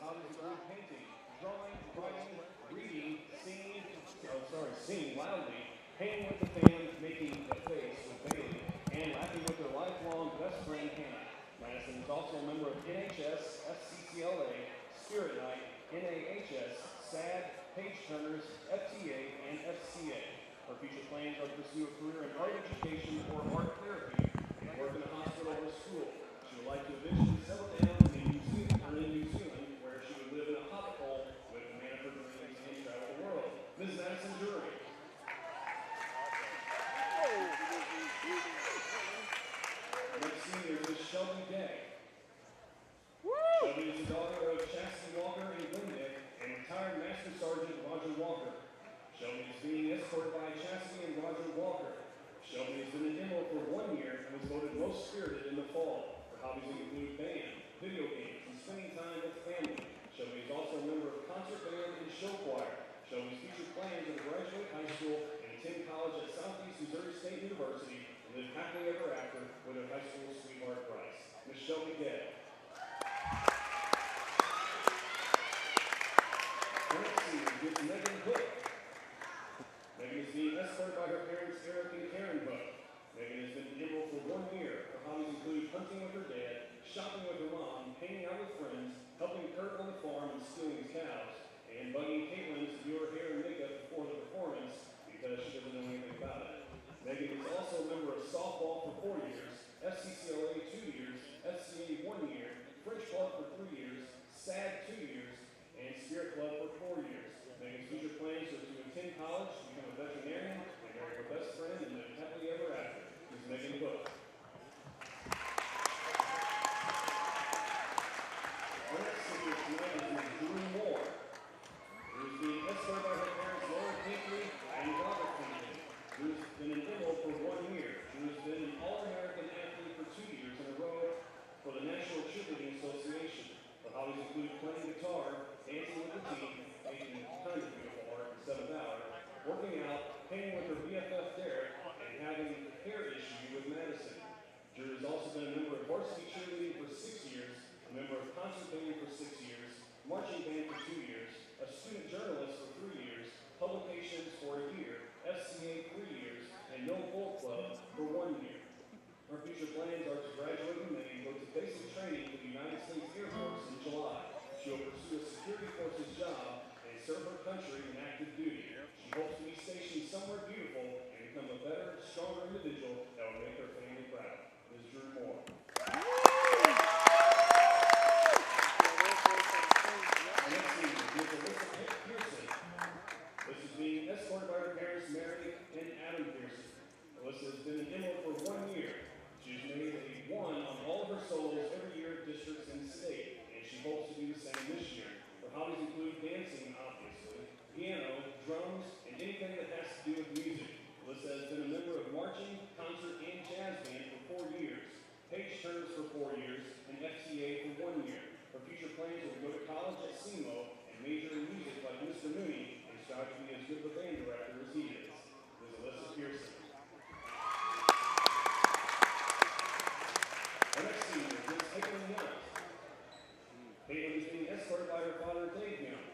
hobbies include painting, drawing, writing, reading, singing loudly, hanging with the fam, making a face with Bailey, and laughing with her lifelong best friend Hannah. Madison is also a member of NHS, FCCLA, Spirit Night, NAHS, SAD, Page Turners, FTA, and FCA. Her future plans are to pursue a career in art education or art therapy and work in a hospital or school. She would like to eventually settle down in New Zealand, where she would live in a hobbit hole with the man of her dreams and travel the world. Ms. Madison Drury. Next senior is Shelby Day. Shelby is the daughter of Chastity Walker and Glendick and retired Master Sergeant Roger Walker. Shelby is being escorted by Chastity and Roger Walker. Shelby has been an Emerald for 1 year and was voted most spirited in the fall. Her hobbies include band, video games, and spending time with family. Shelby is also a member of concert band and show choir. Shelby's future plans are to graduate high school and attend college at Southeast Missouri State University and live happily ever after with her high school sweetheart Bryce. Ms. Shelby Gay. Next senior is Megan Hook. Megan is being escorted by her parents Eric and Karen Hook. Megan has been an Emerald for 1 year. Her hobbies include hunting with her dad, shopping with her mom, hanging out with friends, helping Kurt on the farm and stealing his cows, and bugging Caitlin to do her hair and makeup before the performance because she doesn't know anything about it. Megan is also a member of softball for 4 years, FCCLA 2 years, FCA 1 year, French Club for 3 years, SAD 2 years, and Spirit Club for 4 years. Megan's future plans are to attend college, become a veterinarian, and marry her best friend, and live happily ever after. Ms. Megan Hook. Our next senior tonight is Ms. Drew Moore, who is being escorted by her parents Laura Pinkley and Robert Pinkley. Drew has been an Emerald for 1 year. Drew has been an All-American athlete for 2 years in a row for the National Cheerleading Association. Her hobbies include playing guitar, dancing with the team, making kind of beautiful art in 7th hour, working out, hanging with her BFF Derek, and having a hair issue with Madison. Drew has also been a member of varsity cheerleading for 6 years, a member of concert band for 6 years, marching band for 2 years, a student journalist for 3 years, publications for a year, FCA 3 years, and No Bull Club for 1 year. Her future plans are to graduate in May and go to basic training for the United States Air Force in July. She will pursue a security forces job and serve her country in active duty. She hopes to be stationed somewhere beautiful and become a better, stronger individual that will make her family proud. Ms. Drew Moore. Next senior is Alyssa Pearson. This is being escorted by her parents Mary and Adam Pearson. Alyssa has been an Emerald for 1 year. She has made a 1 on all of her solos every year, districts, and state, and she hopes to do the same this year. Her hobbies include dancing, obviously, piano, drums, and anything that has to do with music. Alyssa has been a member of marching, concert, and jazz band for 4 years, Page Turners for 4 years, and FCA for 1 year. Her future plans are to go to college at SEMO and major in music like Mr. Mooney and strive to be as good of a band director as he is. Ms. Alyssa Pearson. Our next senior is Caitlin Young. Caitlin is being escorted by her father, Dave Young.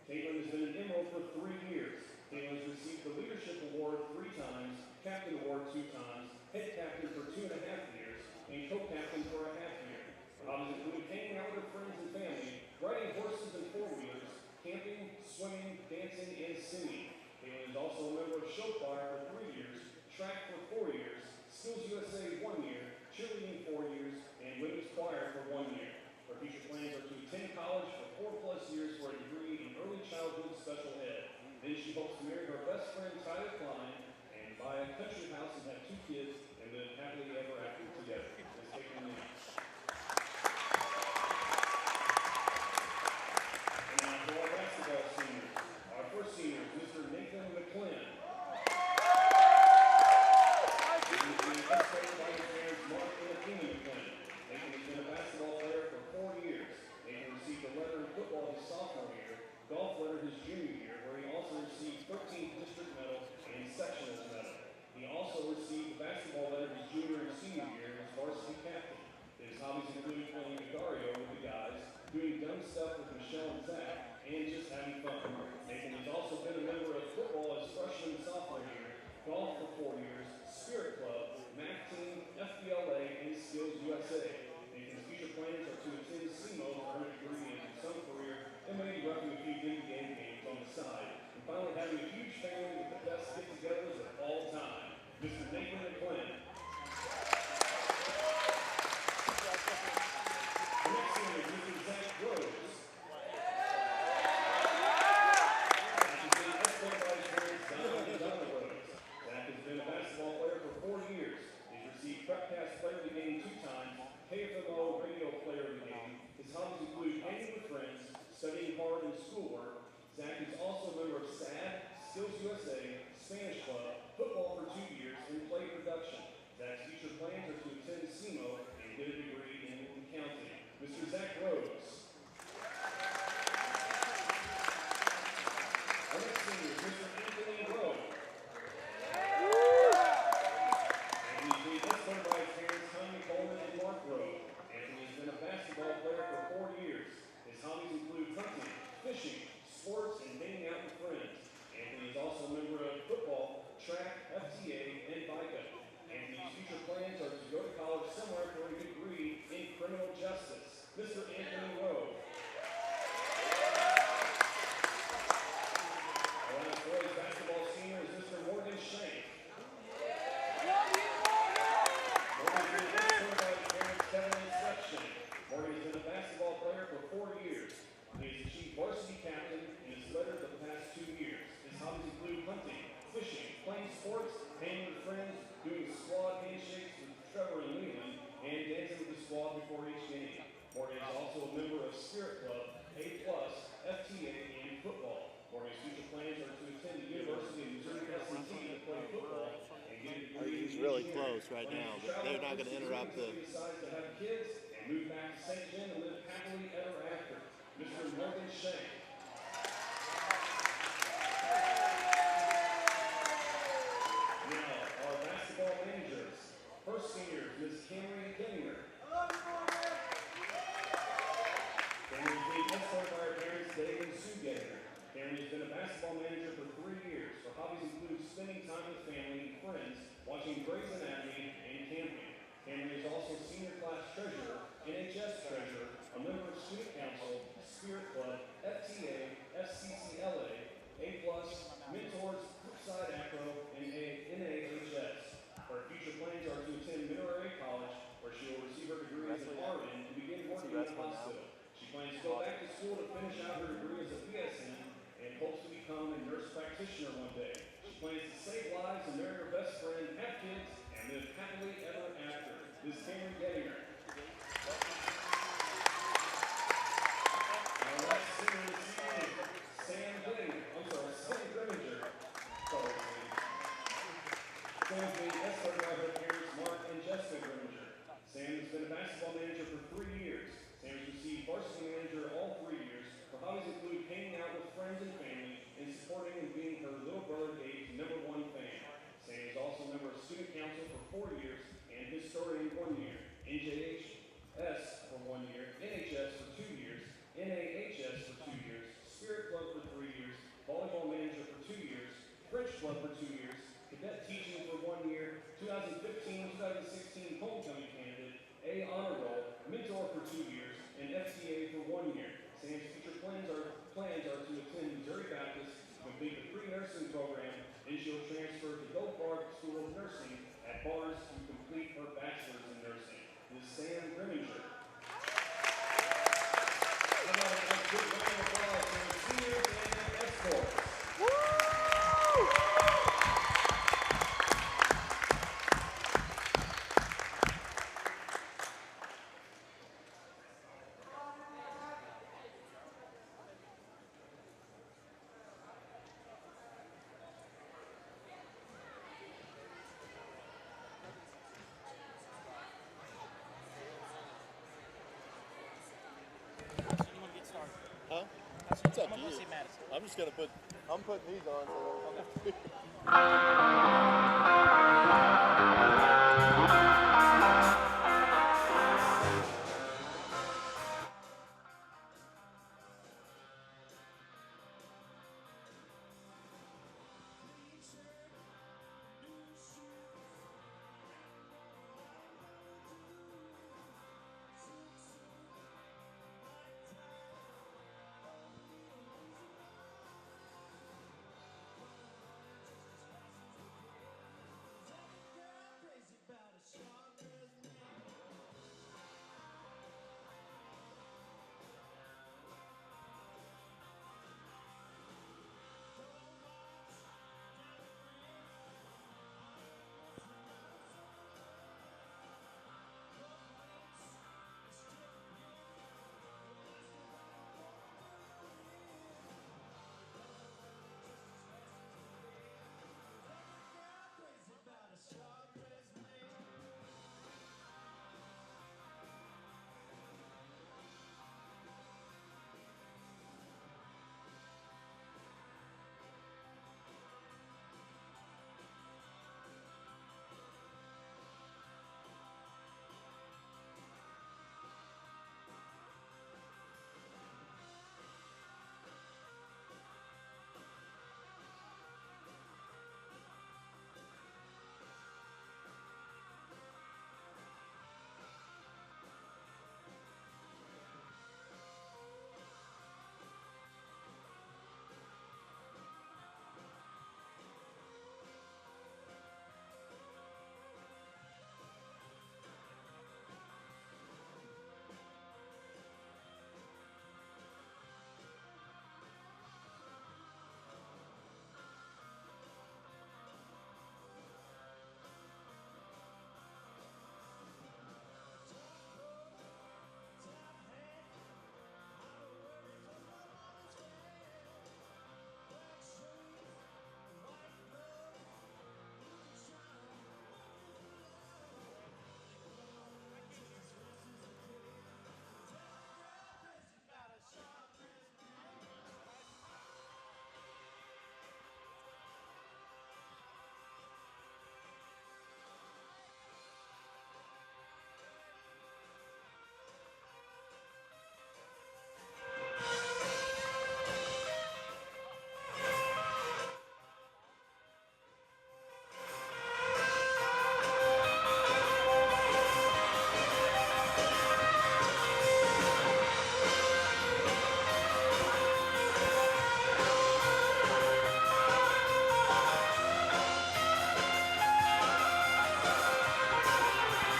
Caitlin has been an Emerald for 3 years. Caitlin has received the Leadership Award 3 times, Captain Award 2 times, Head Captain for 2.5 years, and Co-Captain for a half year. Her hobbies include hanging out with her friends and family, riding horses and 4-wheelers, camping, swimming, dancing, and singing. Caitlin is also a member of show choir for 3 years, track for 4 years, Skills USA 1 year, cheerleading 4 years, and women's choir for 1 year. Her future plans are to attend college for 4+ years for a degree in early childhood special ed. Then she hopes to marry her best friend Tyler Klein and buy a country house and have 2 kids and live happily ever after together. Ms. Caitlin Young. And now for our basketball seniors. Our first senior is Mr. Nathan McClin. He is being escorted by his parents Mark and Athena McClin. Nathan has been a basketball player for 4 years. Nathan received a letter in football his sophomore year, golf letter his junior year, where he also received 13th district medal and sectionals medal. He also received the basketball letter his junior and senior year as varsity captain. USA Spanish Club, football for 2 years, and play production. Zach's future plans are to attend SEMO and get a degree in accounting. Mr. Zach Rhodes. Our next senior is Mr. Anthony Rowe. Anthony's being escorted by his parents, Tommy Coleman and Mark Rowe. Anthony has been a basketball player for 4 years. His hobbies include hunting, fishing, sports, and hanging out with friends. Anthony is also a member of football, track, FTA, and VICA. Anthony's future plans are to go to college somewhere for a degree in criminal justice. Mr. Anthony Rowe. Our last boys basketball senior is Mr. Morgan Shank. Morgan's been escorted by his parents, Kevin and Section. Morgan has been a basketball player for 4 years. He has achieved varsity captain and is lettered the past 2 years. His hobbies include hunting, fishing, playing sports, hanging with friends, doing squad handshakes with Trevor and Leland, and dancing with the squad before each game. Morgan is also a member of Spirit Club, A+, FTA, and football. Morgan's future plans are to attend the University of Missouri S&T to play football and get a degree. He's really close right now, but they're not going to interrupt the. He decides to have kids and move back to St. John and live happily ever after. Mr. Morgan Shank. Now, our basketball managers. First senior, Ms. Cameron Gettinger. Cameron is being escorted by her parents, Dave and Sue Gettinger. Cameron has been a basketball manager for 3 years. Her hobbies include spending time with family and friends, watching Grey's Anatomy, and camping. Cameron is also senior class treasurer, NHS treasurer, a member of student council, Spirit Club, FTA, FCCLA, A+, mentors, Flipside Acro, and NAHS. Her future plans are to attend Mineral College, where she will receive her degree as an RN and begin working in a hospital. She plans to go back to school to finish out her degree as a BSN and hopes to become a nurse practitioner one day. She plans to save lives and marry her best friend, have kids, and live happily ever after. Ms. Cameron Gettinger. Our last senior this evening, Sam Grimminger. Sam is being escorted by her parents, Mark and Jessica Grimminger. Sam has been a basketball manager for 3 years. Sam has received varsity manager all 3 years. Her hobbies include hanging out with friends and family and supporting and being her little brother Dave's #1 fan. Sam is also a member of student council for 4 years and historian 1 year, NJHS for 1 year, NHS for 2 years, NAHS for 2 years, Spirit Club for 3 years, volleyball manager for 2 years, French Club for 2 years, cadet teaching for 1 year, 2015-2016 homecoming candidate, A honor roll, mentor for 2 years, and FTA for 1 year. Sam's future plans are to attend Missouri Baptist, complete the pre-nursing program, and she'll transfer to Gold Park School of Nursing at Bars to complete her bachelor's in nursing. Ms. Sam Grimminger. How about a good round of applause for the seniors and escorts? Huh? It's up to you. I'm just gonna I'm putting these on. So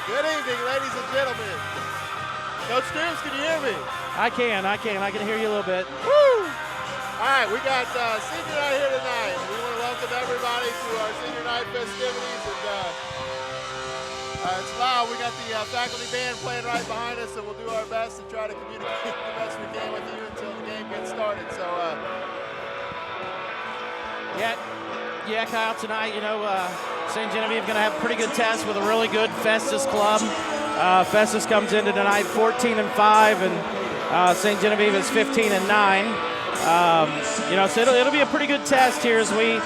Good evening, ladies and gentlemen. Coach Cruz, can you hear me? I can hear you a little bit. Woo! All right, we got senior night here tonight. We want to welcome everybody to our senior night festivities. And it's loud. We got the faculty band playing right behind us, so we'll do our best to try to communicate the best we can with you until the game gets started. So, yeah, Kyle. Tonight, St. Genevieve going to have a pretty good test with a really good Festus club. Festus comes into tonight 14-5, and St. Genevieve is 15-9. So it'll be a pretty good test here as we,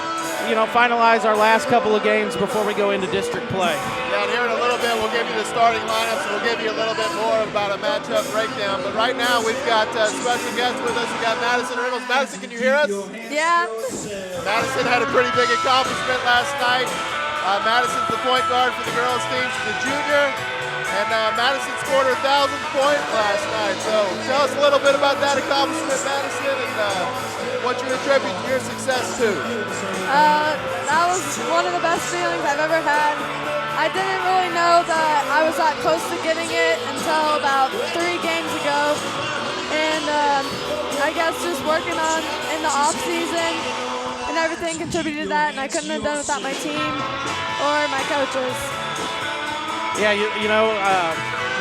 finalize our last couple of games before we go into district play. Yeah, and here in a little bit we'll give you the starting lineups, and we'll give you a little bit more about a matchup breakdown. But right now we've got special guests with us. We've got Madison Reynolds. Madison, can you hear us? Yeah. Madison had a pretty big accomplishment last night. Madison's the point guard for the girls' team. She's a junior. And Madison scored her 1,000th point last night. So tell us a little bit about that accomplishment, Madison, and what you attribute your success to. That was one of the best feelings I've ever had. I didn't really know that I was that close to getting it until about 3 games ago. And I guess just working on in the off season and everything contributed to that, and I couldn't have done it without my team or my coaches. Yeah,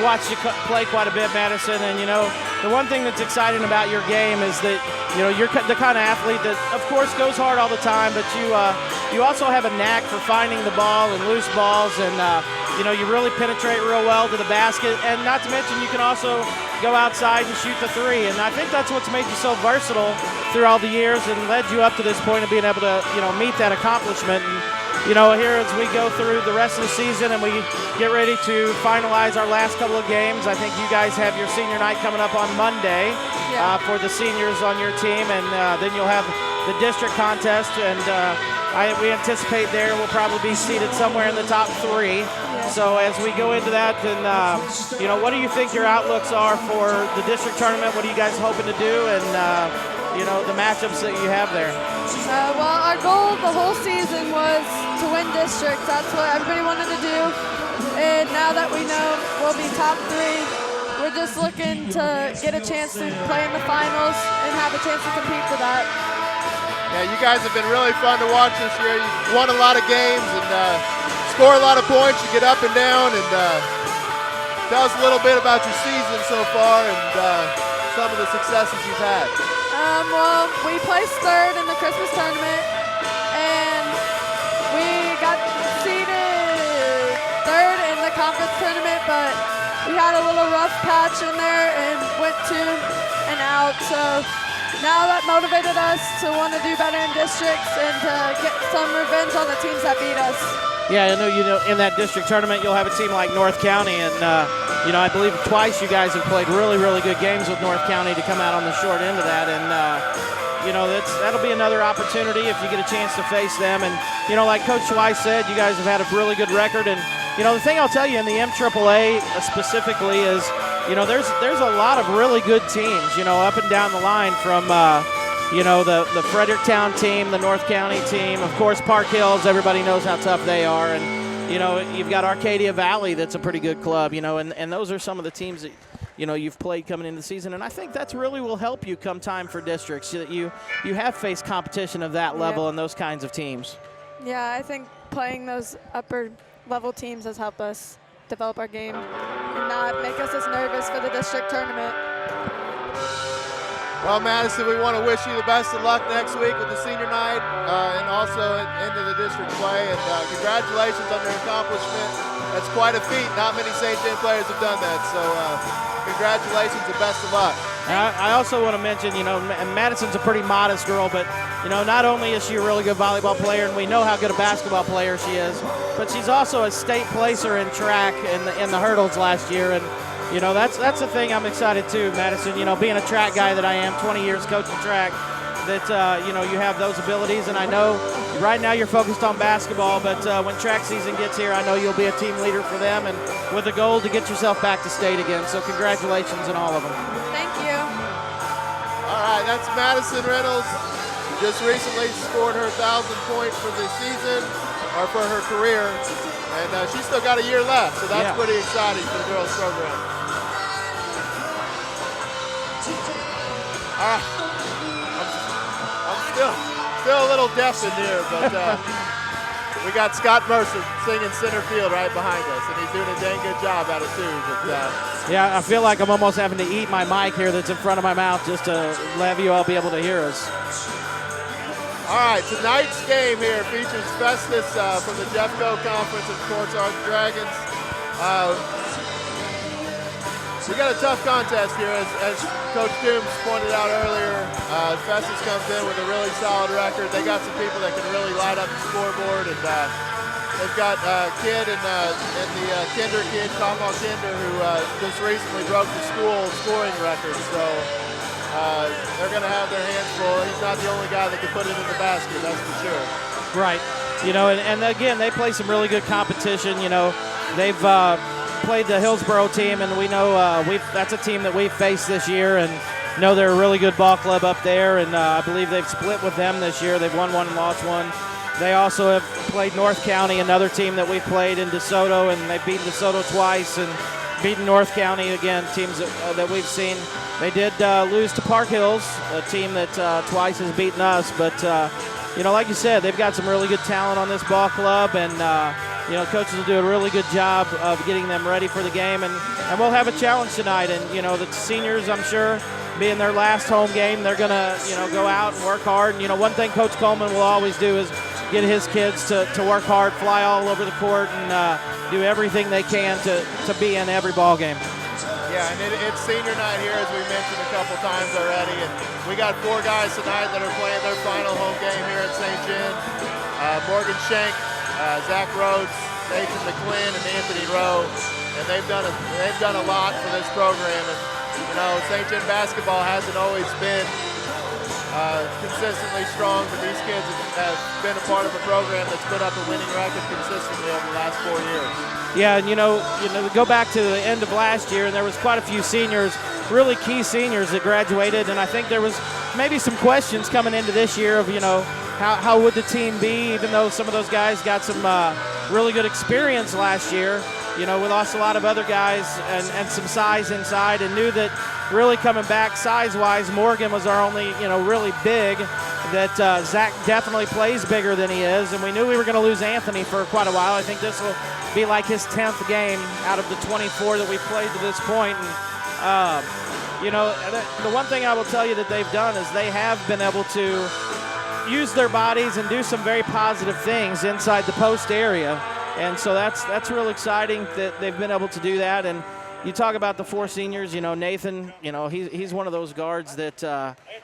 watched you play quite a bit, Madison, and the one thing that's exciting about your game is that you're the kind of athlete that, of course, goes hard all the time, but you also have a knack for finding the ball and loose balls, and you really penetrate real well to the basket, and not to mention you can also go outside and shoot the 3, and I think that's what's made you so versatile through all the years and led you up to this point of being able to meet that accomplishment. And, here as we go through the rest of the season and we get ready to finalize our last couple of games, I think you guys have your senior night coming up on Monday for the seniors on your team, and then you'll have the district contest, and we anticipate there we'll probably be seated somewhere in the top 3. So as we go into that, then, what do you think your outlooks are for the district tournament? What are you guys hoping to do, and, the matchups that you have there? Well, our goal the whole season was to win districts. That's what everybody wanted to do. And now that we know we'll be top 3, we're just looking to get a chance to play in the finals and have a chance to compete for that. Yeah, you guys have been really fun to watch this year. You've won a lot of games and score a lot of points. You get up and down, and tell us a little bit about your season so far and some of the successes you've had. Well, we placed 3rd in the Christmas tournament, and we got seeded 3rd in the conference tournament, but we had a little rough patch in there and went 2 and out. So now that motivated us to want to do better in districts and to get some revenge on the teams that beat us. Yeah, I know in that district tournament you'll have a team like North County, and I believe twice you guys have played really, really good games with North County to come out on the short end of that, and that'll be another opportunity if you get a chance to face them. And like Coach Weiss said, you guys have had a really good record, and the thing I'll tell you in the MAAA specifically is there's a lot of really good teams up and down the line from the Fredericktown team, the North County team, of course Park Hills, everybody knows how tough they are, and you've got Arcadia Valley that's a pretty good club, and those are some of the teams that you've played coming into the season, and I think that's really will help you come time for districts, so that you have faced competition of that level and those kinds of teams. Yeah, I think playing those upper level teams has helped us develop our game and not make us as nervous for the district tournament. Well, Madison, we want to wish you the best of luck next week with the senior night and also into the district play. And congratulations on your accomplishment. That's quite a feat. Not many St. John players have done that. So congratulations and best of luck. I also want to mention, Madison's a pretty modest girl, but, not only is she a really good volleyball player, and we know how good a basketball player she is, but she's also a state placer in track in the hurdles last year. And that's the thing I'm excited too, Madison. Being a track guy that I am, 20 years coaching track, that you have those abilities. And I know right now you're focused on basketball, but when track season gets here, I know you'll be a team leader for them, and with a goal to get yourself back to state again. So congratulations on all of them. Thank you. All right, that's Madison Reynolds. Just recently scored her 1,000th point for the season. or for her career, and she's still got a year left, so that's pretty exciting for the girls program. All right, I'm still a little deaf in here, but we got Scott Mercer singing center field right behind us, and he's doing a dang good job at it too. But yeah, I feel like I'm almost having to eat my mic here that's in front of my mouth just to have you all be able to hear us. All right, tonight's game here features Festus from the Jeffco Conference and Sports Arts Dragons. We got a tough contest here, as Coach Dooms pointed out earlier. Festus comes in with a really solid record. They got some people that can really light up the scoreboard, and they've got Kid and the Kinder kid, Kamal Kinder, who just recently broke the school scoring record. So they're going to have their hands full. He's not the only guy that can put it in the basket, that's for sure. Right. You know, and again, they play some really good competition. You know, they've played the Hillsboro team, and we know that's a team that we've faced this year, and know they're a really good ball club up there, and I believe they've split with them this year. They've won one and lost one. They also have played North County, another team that we've played in DeSoto, and they've beaten DeSoto twice and beaten North County, again, teams that we've seen. They did lose to Park Hills, a team that twice has beaten us, but you know, like you said, they've got some really good talent on this ball club, and you know, coaches will do a really good job of getting them ready for the game, and we'll have a challenge tonight. And you know, the seniors, I'm sure, being their last home game, they're gonna, you know, go out and work hard. And you know, one thing Coach Coleman will always do is get his kids to work hard, fly all over the court, and do everything they can to be in every ball game. Yeah, and it's senior night here, as we mentioned a couple times already, and we got 4 guys tonight that are playing their final home game here at St. John. Morgan Schenk, Zach Rhodes, Nathan McClin, and Anthony Rowe, and they've done a lot for this program. And you know, St. John basketball hasn't always been consistently strong, but these kids have been a part of a program that's put up a winning record consistently over the last 4 years. Yeah, and you know, go back to the end of last year, and there was quite a few seniors, really key seniors that graduated, and I think there was maybe some questions coming into this year of, you know, how would the team be, even though some of those guys got some really good experience last year. You know, we lost a lot of other guys and some size inside, and knew that really coming back size-wise, Morgan was our only, you know, really big, that Zach definitely plays bigger than he is, and we knew we were going to lose Anthony for quite a while. I think this will be like his 10th game out of the 24 that we've played to this point. And, you know, the one thing I will tell you that they've done is they have been able to use their bodies and do some very positive things inside the post area. And so that's real exciting that they've been able to do that. And you talk about the 4 seniors, you know, Nathan, you know, he's one of those guards that,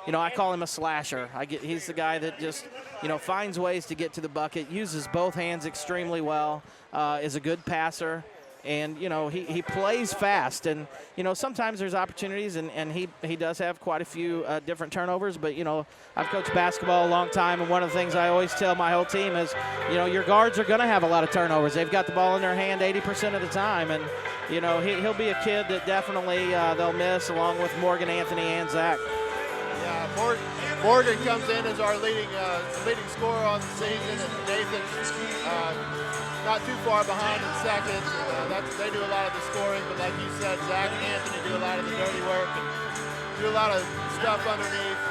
you know, I call him a slasher. He's the guy that just, you know, finds ways to get to the bucket, uses both hands extremely well, is a good passer. And, you know, he plays fast. And, you know, sometimes there's opportunities, and he does have quite a few different turnovers. But, you know, I've coached basketball a long time, and one of the things I always tell my whole team is, you know, your guards are going to have a lot of turnovers. They've got the ball in their hand 80% of the time. And, you know, he'll be a kid that definitely they'll miss, along with Morgan, Anthony, and Zach. Yeah, Morgan comes in as our leading scorer on the season, and Nathan not too far behind in second. They do a lot of the scoring, but like you said, Zach and Anthony do a lot of the dirty work and do a lot of stuff underneath.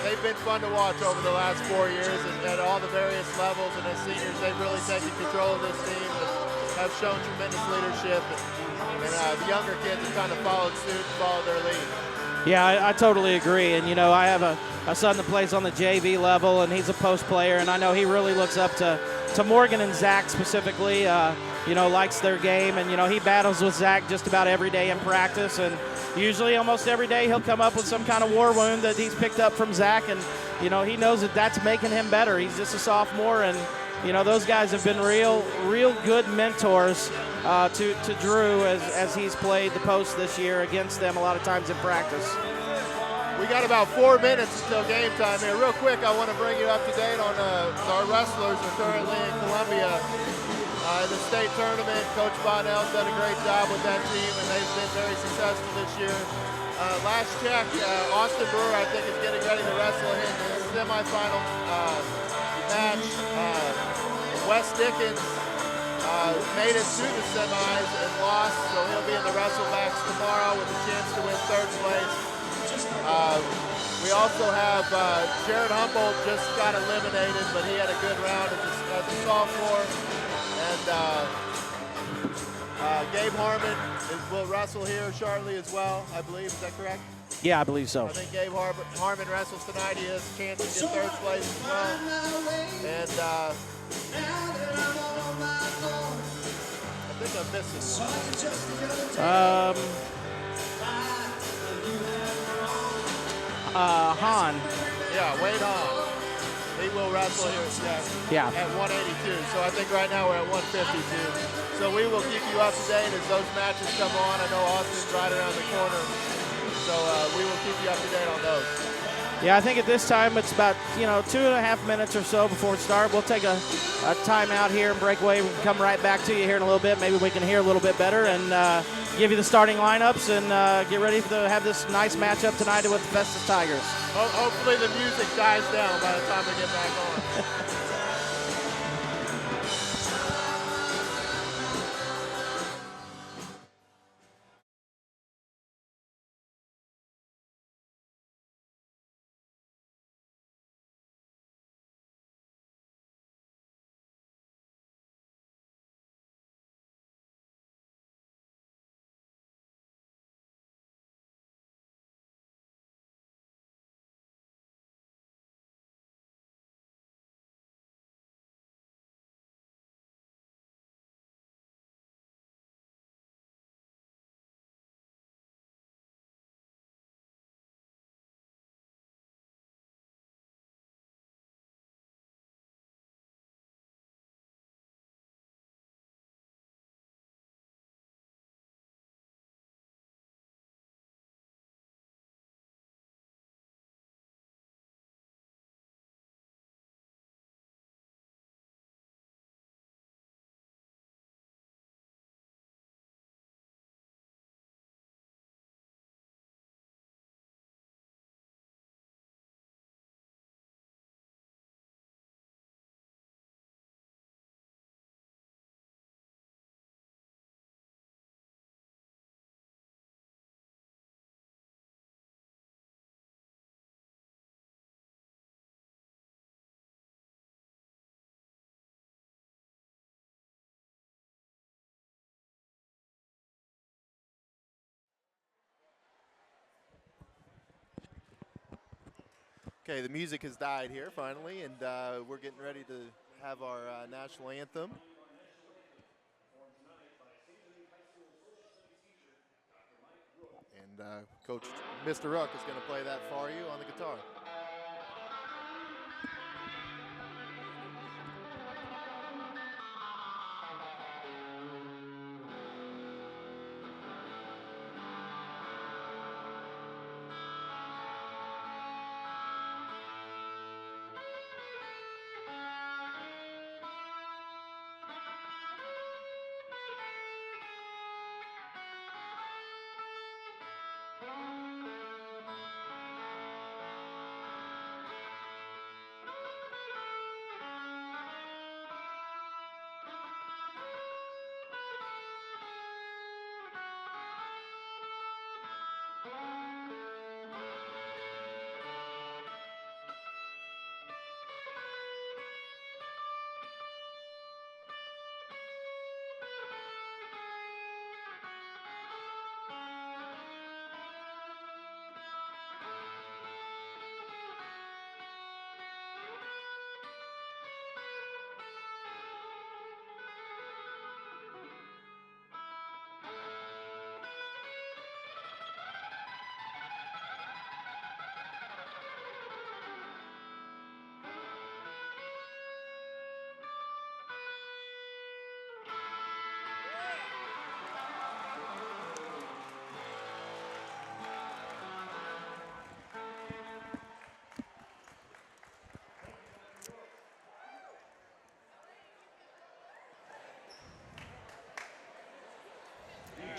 They've been fun to watch over the last 4 years, and at all the various levels, and as seniors, they've really taken control of this team and have shown tremendous leadership, and the younger kids have kind of followed suit and followed their lead. Yeah, I totally agree. And, you know, I have a son that plays on the JV level, and he's a post player, and I know he really looks up to Morgan and Zach specifically, you know, likes their game. And, you know, he battles with Zach just about every day in practice, and usually almost every day he'll come up with some kind of war wound that he's picked up from Zach, and, you know, he knows that that's making him better. He's just a sophomore, and, you know, those guys have been real good mentors to Drew as he's played the post this year against them a lot of times in practice. We got about 4 minutes until game time here. Real quick, I want to bring you up to date on our wrestlers are currently in Columbia in the state tournament. Coach Bonnell's done a great job with that team, and they've been very successful this year. Last check, Austin Brewer, I think, is getting ready to wrestle in the semifinal match. Wes Dickens made it to the semis and lost, so he'll be in the wrestlebacks tomorrow with a chance to win 3rd place. We also have Jared Humboldt just got eliminated, but he had a good round as a sophomore. And Gabe Harmon will wrestle here shortly as well, I believe. Is that correct? Yeah, I believe so. I think Gabe Harmon wrestles tonight. He has a chance to get 3rd place as well. And I think I'm missing. Han. Yeah, Wade Hahn. He will wrestle here Yeah. at 182. So I think right now we're at 152. So we will keep you up to date as those matches come on. I know Austin's right around the corner. So we will keep you up to date on those. Yeah, I think at this time it's about 2.5 minutes or so before it starts. We'll take a timeout here and break away. We'll come right back to you here in a little bit. Maybe we can hear a little bit better and give you the starting lineups and get ready to have this nice matchup tonight with the Festus Tigers. Hopefully the music dies down by the time we get back on. Okay, the music has died here finally, and we're getting ready to have our national anthem. And Coach Mr. Rook is going to play that for you on the guitar.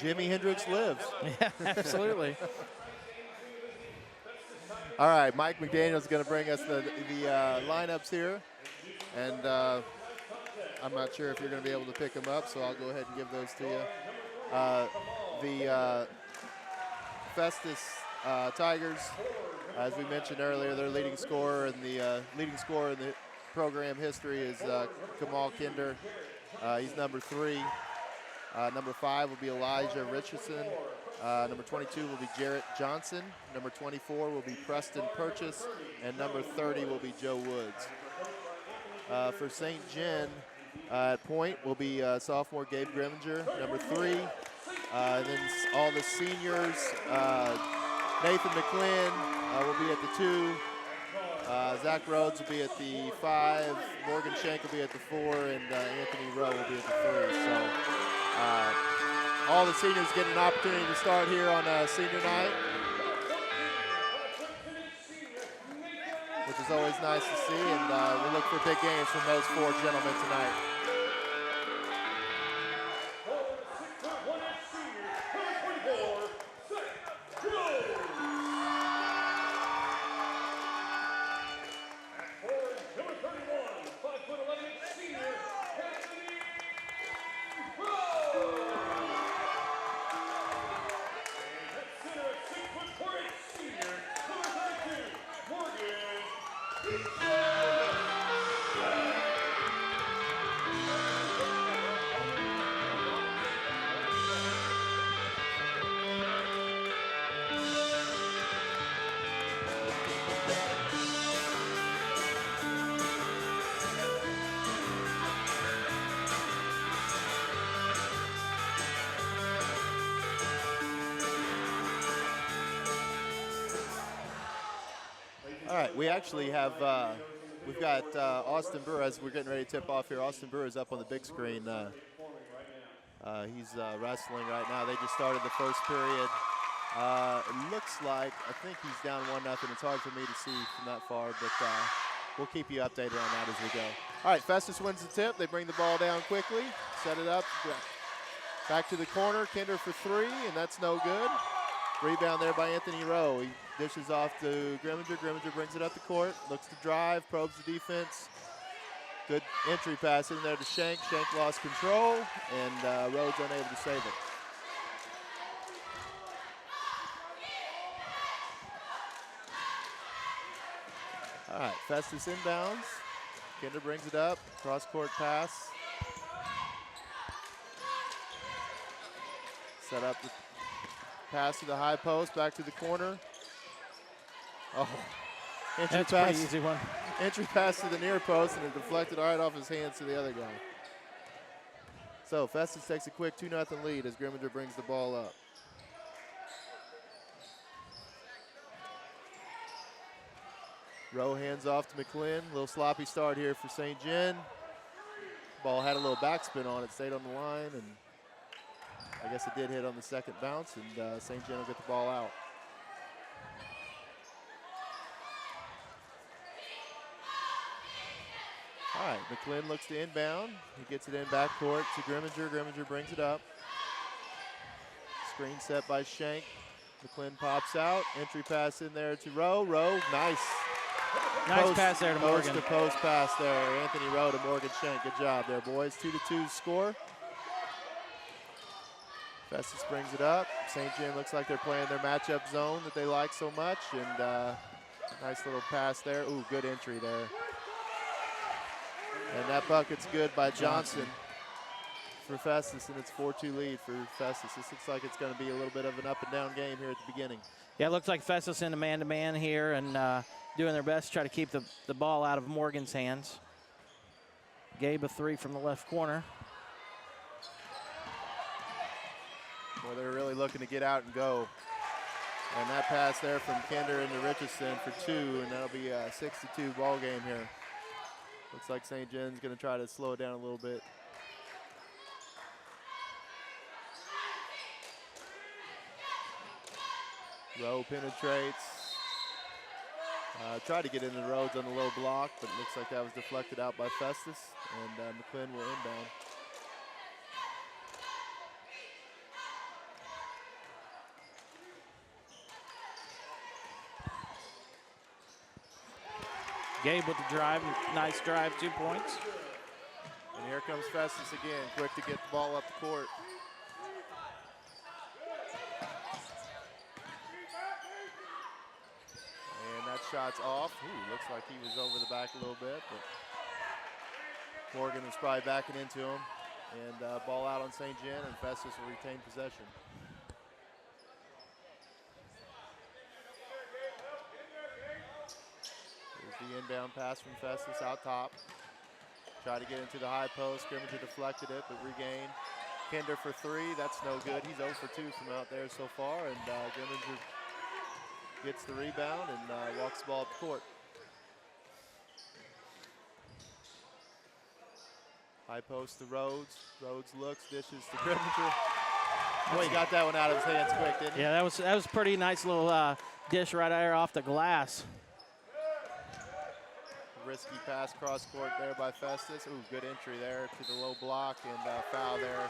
Jimi Hendrix lives. Yeah, absolutely. All right, Mike McDaniel is going to bring us the lineups here. And I'm not sure if you're going to be able to pick them up, so I'll go ahead and give those to you. The Festus Tigers, as we mentioned earlier, their leading scorer in the program history is Kamal Kinder. He's number 3. Number 5 will be Elijah Richardson. Number 22 will be Jarrett Johnson. Number 24 will be Preston Purchase. And number 30 will be Joe Woods. For St. John, at point will be sophomore Gabe Grimminger, number 3. And then all the seniors, Nathan McClin will be at the 2. Zach Rhodes will be at the 5. Morgan Shank will be at the 4. And Anthony Rowe will be at the 3. So all the seniors get an opportunity to start here on senior night, which is always nice to see. And we look for big games from those 4 gentlemen tonight. All right, we actually have, we've got Austin Brewer as we're getting ready to tip off here. Austin Brewer is up on the big screen. He's wrestling right now. They just started the first period. It looks like, I think he's down 1-0. It's hard for me to see from that far, but we'll keep you updated on that as we go. All right, Festus wins the tip. They bring the ball down quickly, set it up, back to the corner. Kinder for 3, and that's no good. Rebound there by Anthony Rowe. He dishes off to Grimminger. Grimminger brings it up the court, looks to drive, probes the defense. Good entry pass in there to Shank. Shank lost control, and Rhodes unable to save it. All right, Festus inbounds. Kinder brings it up, cross-court pass. Set up the pass to the high post, back to the corner. Oh, entry That's pass. a pretty easy one. Entry pass to the near post, and it deflected right off his hands to the other guy. So Festus takes a quick 2-0 lead as Grimminger brings the ball up. Rowe hands off to McClin. A little sloppy start here for St. John. Ball had a little backspin on it, stayed on the line, and I guess it did hit on the second bounce, and St. John will get the ball out. All right, McClin looks to inbound. He gets it in backcourt to Grimminger. Grimminger brings it up. Screen set by Shank. McClin pops out. Entry pass in there to Rowe. Rowe, nice. Nice pass there to Morgan. Post to post pass there. Anthony Rowe to Morgan Shank. Good job there, boys. 2-2 score. Festus brings it up. St. John looks like they're playing their matchup zone that they like so much. And nice little pass there. Ooh, good entry there. And that bucket's good by Johnson for Festus, and it's 4-2 lead for Festus. This looks like it's going to be a little bit of an up and down game here at the beginning. Yeah, it looks like Festus in a man-to-man here and doing their best to try to keep the ball out of Morgan's hands. Gabe a 3 from the left corner. Well, they're really looking to get out and go. And that pass there from Kinder into Richardson for 2, and that'll be a 6-2 ball game here. Looks like St. John's going to try to slow it down a little bit. Rowe penetrates. Tried to get into Rhodes on the low block, but it looks like that was deflected out by Festus, and McClin will inbound. Gabe with the drive, nice drive, 2 points. And here here comes Festus again, quick to get the ball up the court. And that shot's off. Ooh, looks like he was over the back a little bit, but Morgan was probably backing into him. And ball out on St. John, and Festus will retain possession. Here's the inbound pass from Festus out top. Tried to get into the high post. Grimminger deflected it, but regained. Kinder for three. That's no good. He's 0 for 2 from out there so far, and Grimminger gets the rebound and walks the ball up the court. High post to Rhodes. Rhodes looks, dishes to Grimminger. Oh, he got that one out of his hands quick, didn't he? Yeah, that was pretty nice little dish right there off the glass. Risky pass cross court there by Festus. Ooh, good entry there to the low block and foul there.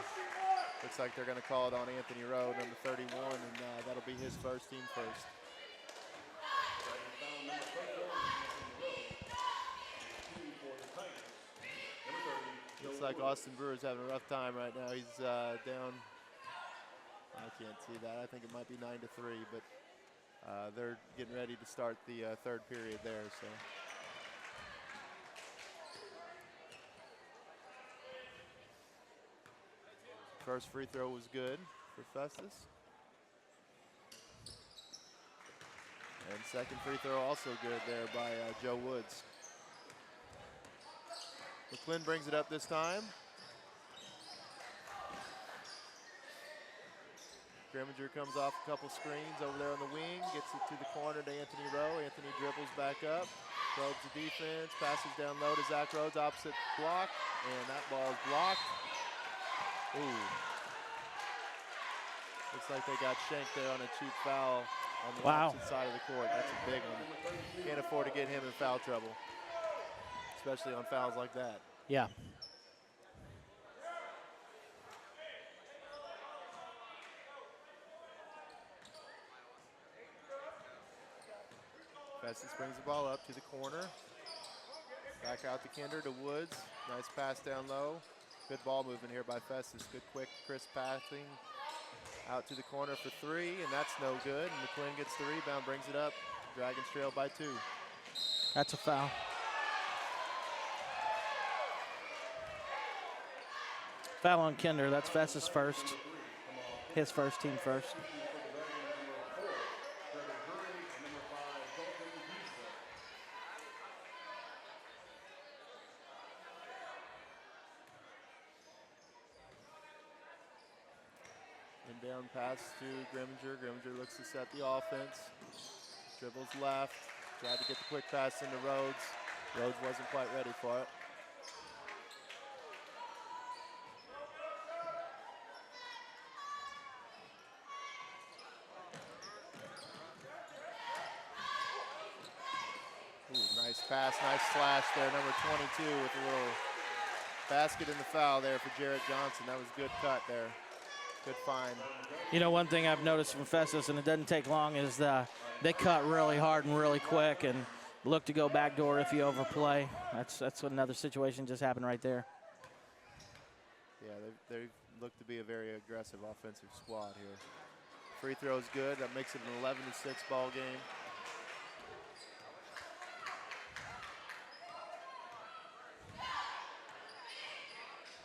Looks like they're going to call it on Anthony Rowe, number 31, and that'll be his first, team first. Looks like Austin Brewer's having a rough time right now. He's down. I can't see that. I think it might be 9-3, but they're getting ready to start the third period there. So. First free throw was good for Festus. And second free throw also good there by Joe Woods. McClin brings it up this time. Grimminger comes off a couple screens over there on the wing, gets it to the corner to Anthony Rowe. Anthony dribbles back up, probes the defense, passes down low to Zach Rhodes, opposite block, and that ball is blocked. Ooh. Looks like they got shanked there on a cheap foul on the opposite side of the court. That's a big one. Can't afford to get him in foul trouble, especially on fouls like that. Yeah. Festus brings the ball up to the corner. Back out to Kinder to Woods. Nice pass down low. Good ball movement here by Festus. Good, quick, crisp passing. Out to the corner for three, and that's no good. And McClin gets the rebound, brings it up. Dragons trail by 2. That's a foul. Foul on Kinder. That's Festus first. His first, team first. Down pass to Grimminger. Grimminger looks to set the offense. Dribbles left. Tried to get the quick pass into Rhodes. Rhodes wasn't quite ready for it. Ooh, nice pass, nice slash there. Number 22 with a little basket in the foul there for Jarrett Johnson. That was a good cut there. Good find. You know, one thing I've noticed from Festus, and it doesn't take long, is they cut really hard and really quick and look to go backdoor if you overplay. That's another situation just happened right there. Yeah, they look to be a very aggressive offensive squad here. Free throw's good. That makes it an 11-6 ball game.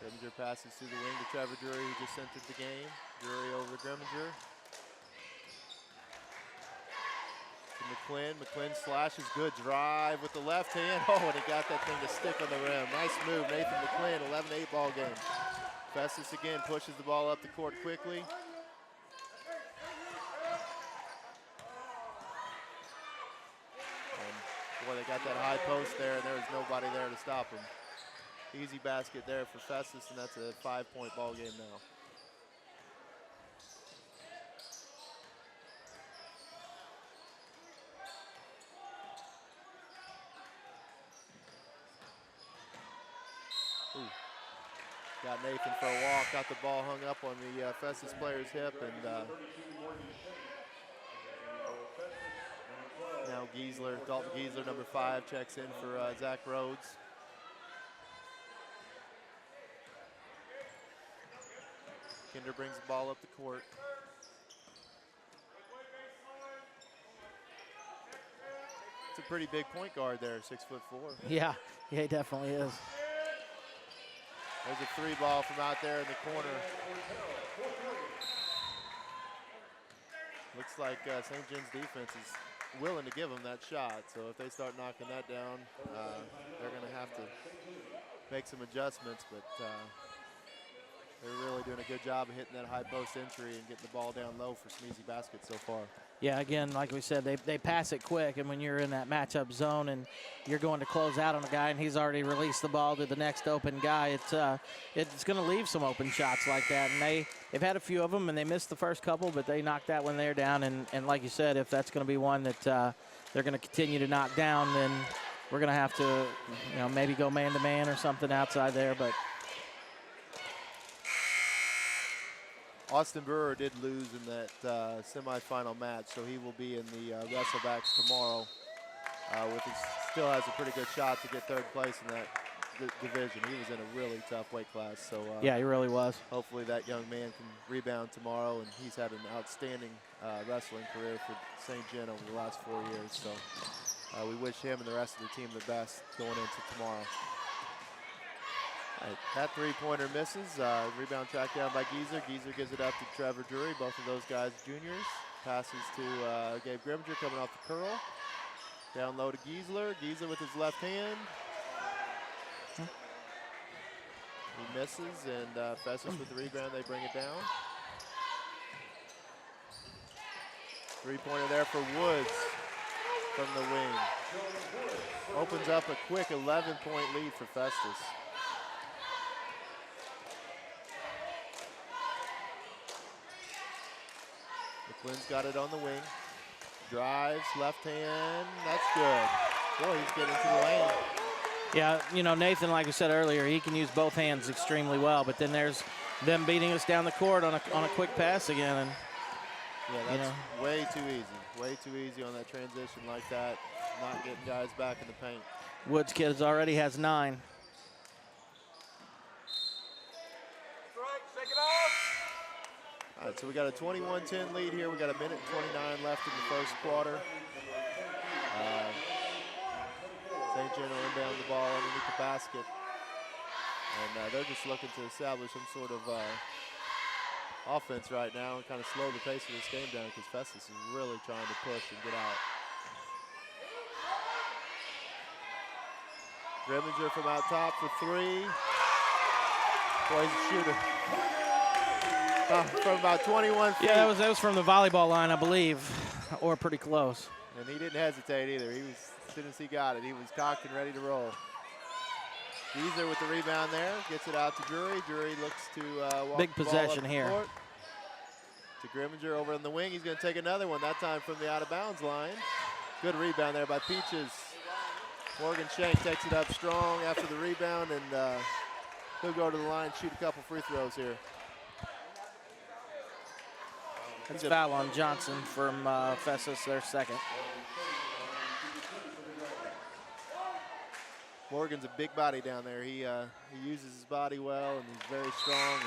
Grimminger passes to the wing to Trevor Drury, who just entered the game. Drury over to Grimminger. To McClin. McClin slashes, good drive with the left hand. Oh, and he got that thing to stick on the rim. Nice move, Nathan McClin, 11-8 ball game. Festus again pushes the ball up the court quickly. And boy, they got that high post there, and there was nobody there to stop him. Easy basket there for Festus, and that's a 5-point ball game now. Ooh. Got Nathan for a walk, got the ball hung up on the Festus player's hip, and now Dalton Giesler, number 5, checks in for Zach Rhodes. Kinder brings the ball up the court. It's a pretty big point guard there, 6'4". Yeah, he definitely is. There's a 3 ball from out there in the corner. Looks like St. John's defense is willing to give them that shot. So if they start knocking that down, they're going to have to make some adjustments. But they're really doing a good job of hitting that high post entry and getting the ball down low for some easy baskets so far. Yeah, again, like we said, they pass it quick, and when you're in that matchup zone and you're going to close out on a guy and he's already released the ball to the next open guy, it's going to leave some open shots like that. And they've had a few of them, and they missed the first couple, but they knocked that one there down. And like you said, if that's going to be one that they're going to continue to knock down, then we're going to have to, maybe go man-to-man or something outside there. But Austin Brewer did lose in that semifinal match, so he will be in the wrestlebacks tomorrow. Still has a pretty good shot to get 3rd place in that division. He was in a really tough weight class. So yeah, he really was. Hopefully that young man can rebound tomorrow, and he's had an outstanding wrestling career for St. John over the last 4 years. So we wish him and the rest of the team the best going into tomorrow. Right, that 3-pointer misses. Rebound tracked down by Geezer. Geezer gives it up to Trevor Drury. Both of those guys juniors. Passes to Gabe Grimminger coming off the curl. Down low to Geezer. Geezer with his left hand. He misses, and Festus with the rebound. They bring it down. 3-pointer there for Woods from the wing. Opens up a quick 11-point lead for Festus. McQuinn's got it on the wing. Drives, left hand, that's good. Boy, he's getting to the lane. Yeah, Nathan, like we said earlier, he can use both hands extremely well, but then there's them beating us down the court on a quick pass again. And yeah, that's way too easy. Way too easy on that transition like that. Not getting guys back in the paint. Woods Kids already has 9. All right, so we got a 21-10 lead here. We got 1:29 left in the first quarter. St. John will inbound the ball underneath the basket. And they're just looking to establish some sort of offense right now and kind of slow the pace of this game down because Festus is really trying to push and get out. Grimminger from out top for 3. Boy, he's a shooter. From about 21 feet. Yeah, that was from the volleyball line, I believe, or pretty close. And he didn't hesitate either. As soon as he got it, he was cocked and ready to roll. Geezer with the rebound there, gets it out to Drury. Drury looks to walk big the ball possession up the here. court. To Grimminger over on the wing. He's going to take another one, that time from the out-of-bounds line. Good rebound there by Peaches. Morgan Shank takes it up strong after the rebound, and he'll go to the line, shoot a couple free throws here. It's foul on Johnson from Festus, their second. Morgan's a big body down there. He uses his body well, and he's very strong.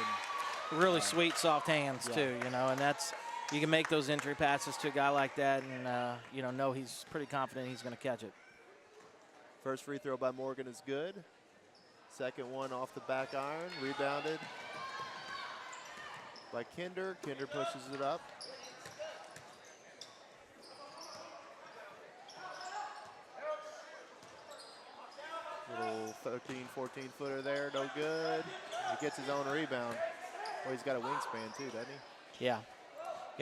And really sweet, soft hands too, and that's, you can make those entry passes to a guy like that, and know he's pretty confident he's going to catch it. First free throw by Morgan is good. Second one off the back iron, rebounded by Kinder. Kinder pushes it up. Little 13, 14 footer there, no good. He gets his own rebound. Well, he's got a wingspan too, doesn't he? Yeah.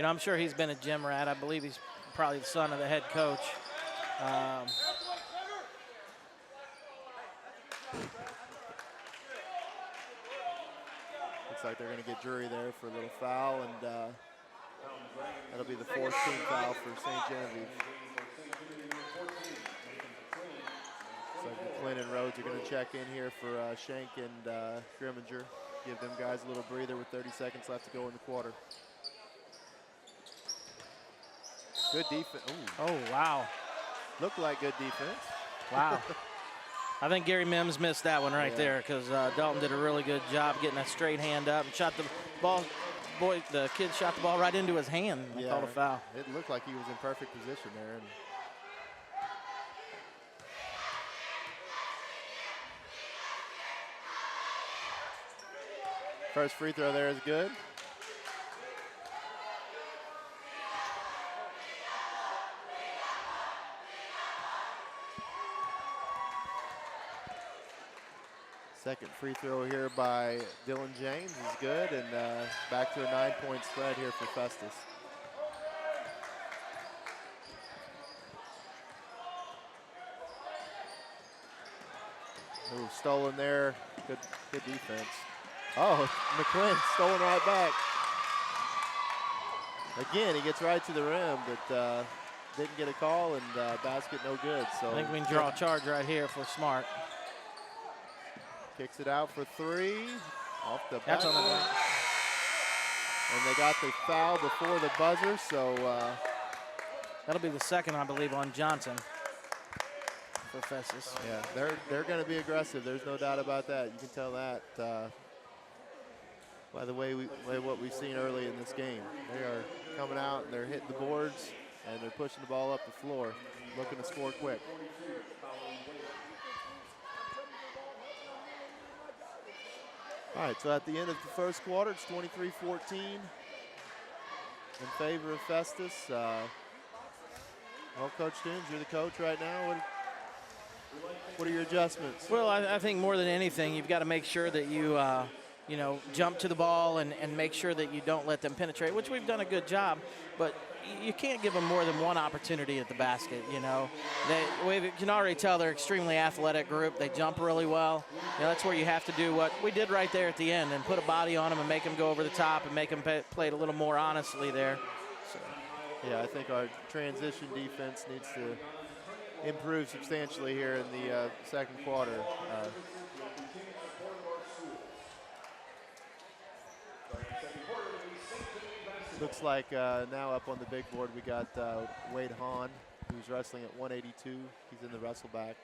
I'm sure he's been a gym rat. I believe he's probably the son of the head coach. Looks like they're going to get Drury there for a little foul, and that'll be the 4th team foul for St. Genevieve. So McClin and Rhodes are going to check in here for Shank and Grimminger. Give them guys a little breather with 30 seconds left to go in the quarter. Good defense. Oh, wow. Looked like good defense. Wow. I think Gary Mims missed that one right there because Dalton did a really good job getting that straight hand up and shot the ball the kid shot the ball right into his hand. They called a foul. It looked like he was in perfect position there. And first free throw there is good. Second free throw here by Dylan James is good, and back to a 9-point spread here for Festus. Ooh, stolen there. Good defense. Oh, McClin stolen right back. Again, he gets right to the rim, but didn't get a call, and basket no good. So I think we can draw a charge right here if we're smart. Kicks it out for three. Off the That's back. on the way. And they got the foul before the buzzer, so That'll be the second, I believe, on Johnson for Festus. yeah, they're going to be aggressive. There's no doubt about that. You can tell that by the way what we've seen early in this game. They are coming out and they're hitting the boards and they're pushing the ball up the floor, looking to score quick. All right, so at the end of the first quarter, it's 23-14 in favor of Festus. Well, Coach Toombs, you're the coach right now. What are your adjustments? Well, I think more than anything, you've got to make sure that you, jump to the ball and make sure that you don't let them penetrate, which we've done a good job. But you can't give them more than one opportunity at the basket, We can already tell they're an extremely athletic group. They jump really well. That's where you have to do what we did right there at the end and put a body on them and make them go over the top and make them play it a little more honestly there. So. Yeah, I think our transition defense needs to improve substantially here in the second quarter. Looks like now up on the big board we got Wade Hahn, who's wrestling at 182. He's in the wrestleback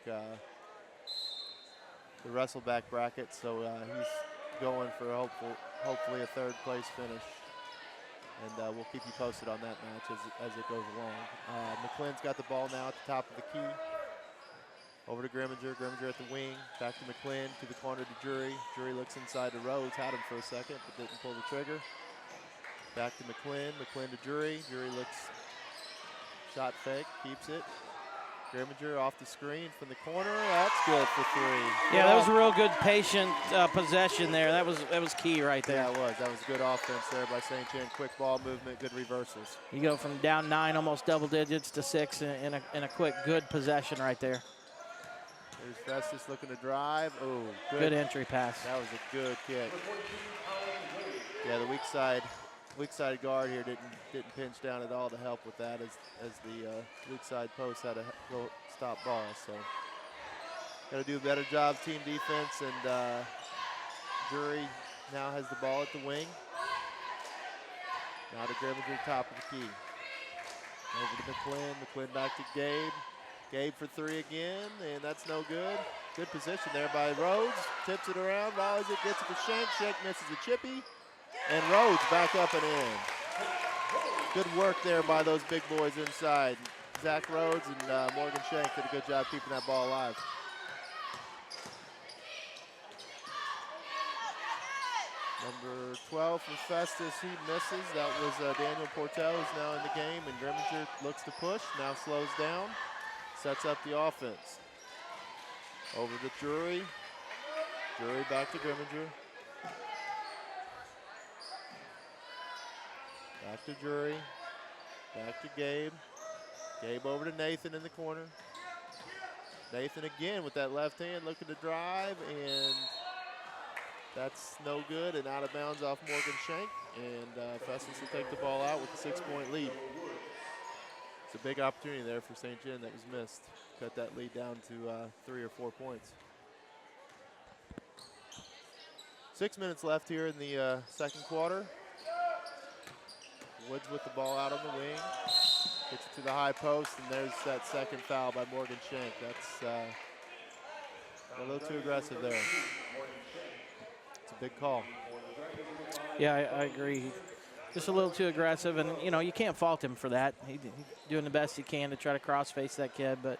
bracket, so he's going for hopefully a third place finish. And we'll keep you posted on that match as it goes along. McClin's got the ball now at the top of the key. Over to Grimminger. Grimminger at the wing. Back to McClin, to the corner to Jury. Jury looks inside to Rhodes. Had him for a second, but didn't pull the trigger. Back to McClin. McClin to Jury. Jury looks shot fake, keeps it. Grimminger off the screen from the corner. That's good for three. Yeah, that was a real good patient possession there. That was key right there. Yeah, it was. That was good offense there by St. John. Quick ball movement, good reversals. You go from down 9, almost double digits, to 6 in a quick, good possession right there. There's Festus looking to drive. Oh, good entry pass. That was a good kick. Yeah, the weak side guard here didn't pinch down at all to help with that as the weak side post had a stop ball. So got to do a better job team defense, and Jury now has the ball at the wing. Now to Grimminger, top of the key. Over to McClin. McClin back to Gabe. Gabe for three again, and that's no good. Good position there by Rhodes. Tips it around, volleys it, gets it to Shank. Shank misses a chippy. And Rhodes back up and in. Good work there by those big boys inside. Zach Rhodes and Morgan Shank did a good job keeping that ball alive. Number 12 for Festus, he misses. That was Daniel Portel, who's now in the game, and Grimminger looks to push, now slows down, sets up the offense. Over to Jury. Jury back to Grimminger. Back to Jury, back to Gabe. Gabe over to Nathan in the corner. Nathan again with that left hand looking to drive, and that's no good and out of bounds off Morgan Shank. And Festus will take the ball out with a 6-point lead. It's a big opportunity there for St. John that was missed. Cut that lead down to 3 or 4 points. 6 minutes left here in the second quarter. Woods with the ball out on the wing. Gets it to the high post, and there's that second foul by Morgan Shank. That's a little too aggressive there. It's a big call. Yeah, I agree. just a little too aggressive, and you know you can't fault him for that. He's doing the best he can to try to cross-face that kid, but.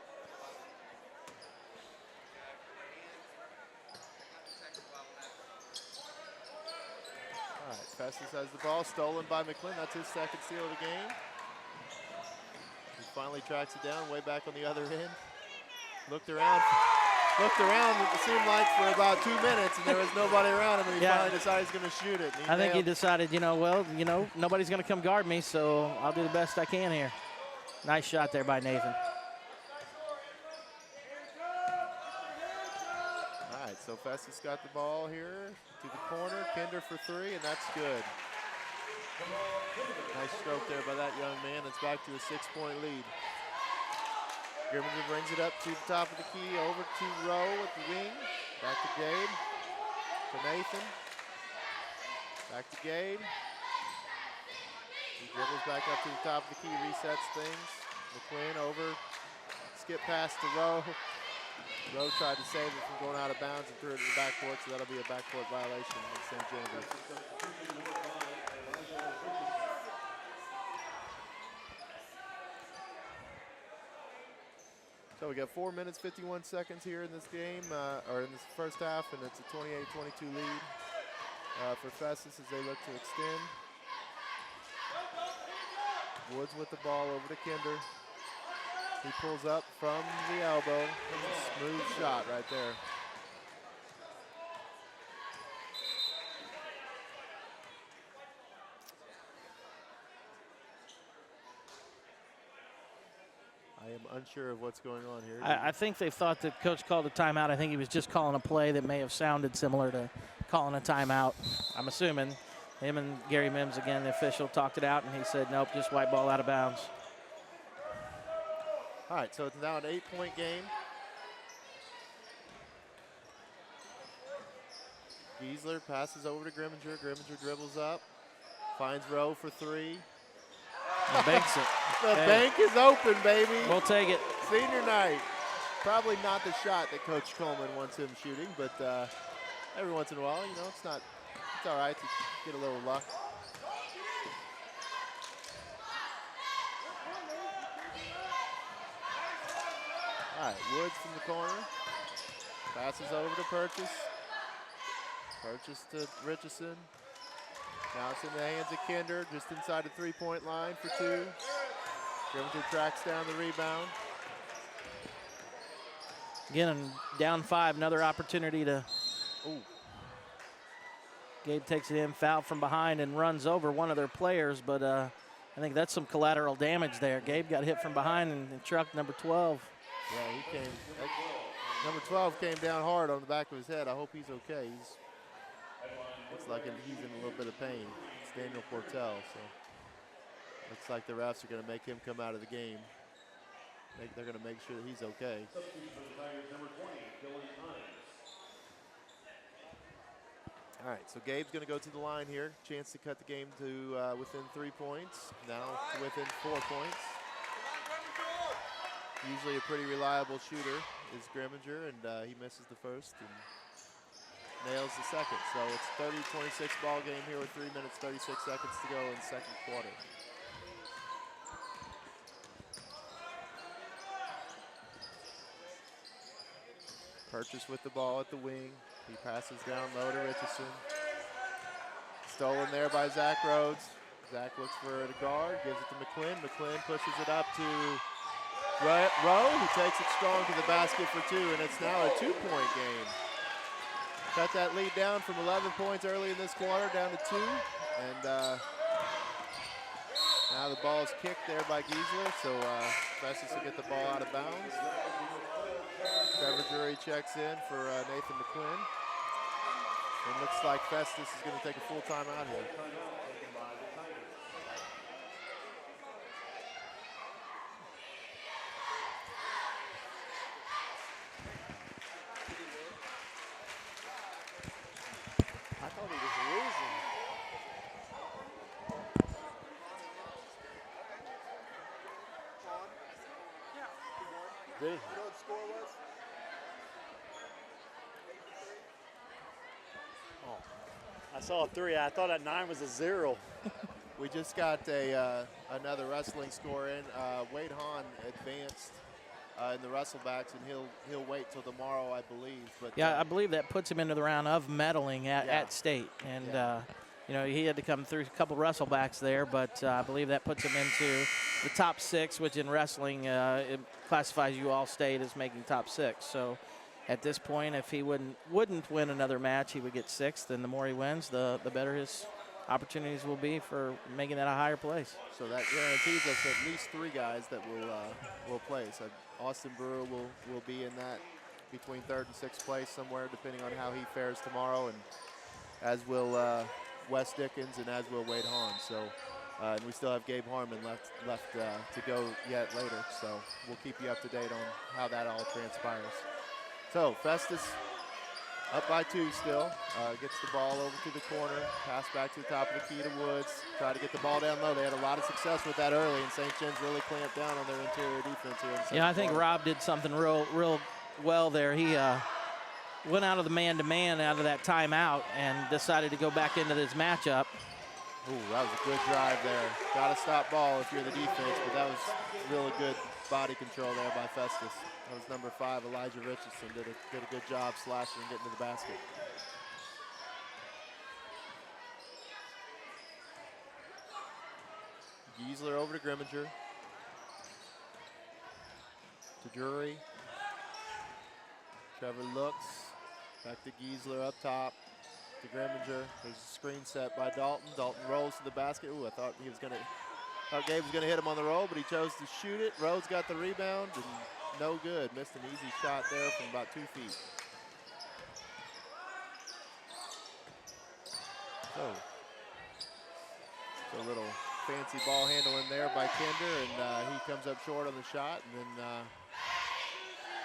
All right, Festus has the ball, stolen by McClin. That's his second steal of the game. He finally tracks it down, way back on the other end. Looked around, it seemed like for about 2 minutes, and there was nobody around him, and he finally decided he's going to shoot it. I think he decided, nobody's going to come guard me, so I'll do the best I can here. Nice shot there by Nathan. All right, so Festus got the ball here to the corner. Kinder for three, and that's good. Nice stroke there by that young man. It's back to a 6-point lead. Grimminger brings it up to the top of the key, over to Rowe at the wing. Back to Gade, to Nathan. Back to Gade. He dribbles back up to the top of the key, resets things. McQuinn over, skip pass to Rowe. Rowe tried to save it from going out of bounds and threw it in the backcourt, so that'll be a backcourt violation in St. Genevieve. So we got 4 minutes, 51 seconds here in this game, or in this first half, and it's a 28-22 lead for Festus as they look to extend. Woods with the ball over to Kinder. He pulls up from the elbow. A smooth shot right there. I am unsure of what's going on here. I think they thought that Coach called a timeout. I think he was just calling a play that may have sounded similar to calling a timeout. I'm assuming him and Gary Mims, again, the official, talked it out, and he said, nope, just white ball out of bounds. All right, so it's now an 8-point game. Giesler passes over to Grimminger. Grimminger dribbles up, finds Rowe for three. And banks it. The bank is open, baby. We'll take it. Senior night. Probably not the shot that Coach Coleman wants him shooting, but every once in a while, it's all right to get a little luck. All right, Woods from the corner. Passes over to Purchase. Purchase to Richardson. Now it's in the hands of Kinder, just inside the three-point line for two. Grimminger tracks down the rebound. Again, down 5, another opportunity to. Ooh. Gabe takes it in, foul from behind, and runs over one of their players, but I think that's some collateral damage there. Gabe got hit from behind and trucked number 12. Yeah, he came. Number 12 came down hard on the back of his head. I hope he's okay. Looks like he's in a little bit of pain. It's Daniel Portell, so looks like the refs are going to make him come out of the game. They're going to make sure that he's okay. All right, so Gabe's going to go to the line here. Chance to cut the game to within 3 points. Now to within 4 points. Usually a pretty reliable shooter is Grimminger, and he misses the first and nails the second. So it's 30-26 ball game here with 3 minutes, 36 seconds to go in second quarter. Purchase with the ball at the wing. He passes down low to Richardson. Stolen there by Zach Rhodes. Zach looks for the guard, gives it to McQuinn. McQuinn pushes it up to Rowe, who takes it strong to the basket for two, and it's now a 2-point game. Cut that lead down from 11 points early in this quarter down to 2. And now the ball is kicked there by Giesler, so Festus will get the ball out of bounds. Trevor Drury checks in for Nathan McQuinn. It looks like Festus is going to take a full timeout here. I thought he was losing. Did he? You know what the score was? Oh, I saw a 3. I thought that 9 was a 0. We just got another wrestling score in. Wade Hahn advanced in the wrestlebacks, and he'll wait till tomorrow, I believe. But yeah, I believe that puts him into the round of medaling at state, and you know, he had to come through a couple wrestlebacks there, but I believe that puts him into the top 6, which in wrestling it classifies you all state as making top 6. So at this point, if he wouldn't win another match, he would get 6th, and the more he wins, the better his opportunities will be for making that a higher place. So that guarantees us at least 3 guys that will place. Austin Brewer will be in that between 3rd and 6th place somewhere, depending on how he fares tomorrow, and as will Wes Dickens and as will Wade Hahn. So, and we still have Gabe Harmon left to go yet later. So we'll keep you up to date on how that all transpires. So Festus up by 2 still, gets the ball over to the corner, pass back to the top of the key to Woods, try to get the ball down low. They had a lot of success with that early, and St. John's really clamped down on their interior defense here. Yeah, I think Rob did something real well there. He went out of the man-to-man out of that timeout and decided to go back into this matchup. Ooh, that was a good drive there. Got to stop ball if you're the defense, but that was really good body control there by Festus. That was number 5, Elijah Richardson, did a good job slashing and getting to the basket. Giesler over to Grimminger. To Drury. Trevor looks. Back to Giesler up top. To Grimminger. There's a screen set by Dalton. Dalton rolls to the basket. Ooh, I thought Gabe was going to hit him on the roll, but he chose to shoot it. Rhodes got the rebound, and no good. Missed an easy shot there from about 2 feet. So a little fancy ball handling there by Kinder, and he comes up short on the shot, and then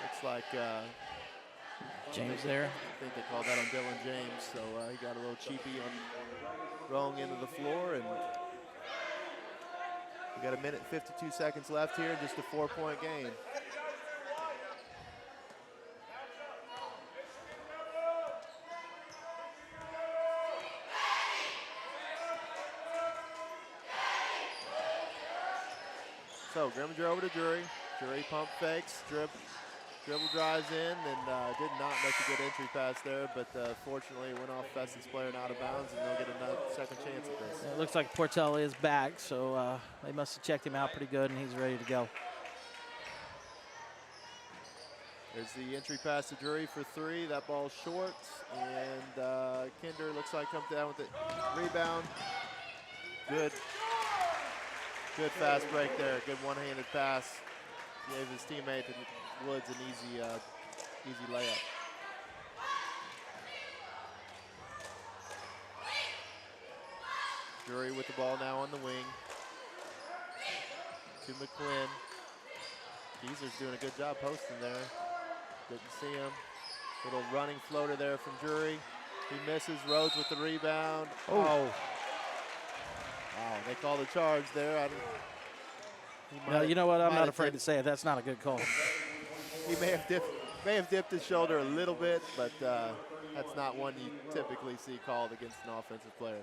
looks like James there. I think they called that on Dylan James, so he got a little cheapy on rolling into the floor, and we got 1 minute and 52 seconds left here, just a 4-point game. So Grimminger over to Drury. Drury pump fakes, dribble drives in, and did not make a good entry pass there, but fortunately it went off Festus player and out of bounds, and they'll get another second chance at this. It looks like Portell is back, so they must have checked him out pretty good, and he's ready to go. There's the entry pass to Drury for 3. That ball's short, and Kinder looks like comes down with it. Rebound. Good fast break there. Good one-handed pass. Gave his teammate Woods an easy layup. Drury with the ball now on the wing. To McQuinn. Geezer's doing a good job posting there. Didn't see him. Little running floater there from Drury. He misses. Rhodes with the rebound. Oh. Wow, they call the charge there. No, you know what? I'm not afraid to say it. That's not a good call. He may have dipped his shoulder a little bit, but that's not one you typically see called against an offensive player.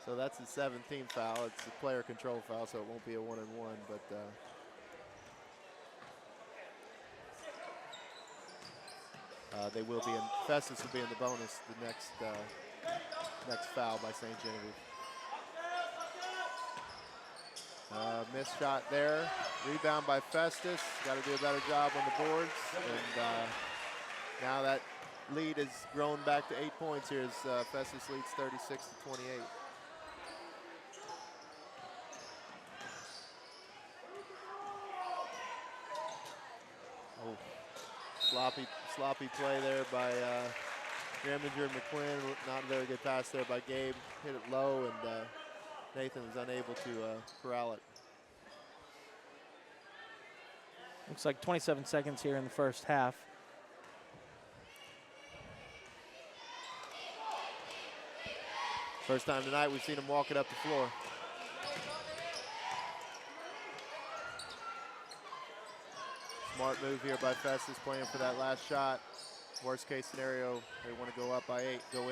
So that's his 17th foul. It's a player control foul, so it won't be a 1-and-1. But they will be in. Festus will be in the bonus the next foul by St. Genevieve. Missed shot there. Rebound by Festus. Got to do a better job on the boards. And now that lead has grown back to 8 points here as Festus leads 36-28. Oh, sloppy play there by Grimminger and McQuinn. Not a very good pass there by Gabe. Hit it low, and Nathan was unable to corral it. Looks like 27 seconds here in the first half. First time tonight we've seen him walk it up the floor. Smart move here by Festus, playing for that last shot. Worst case scenario, they want to go in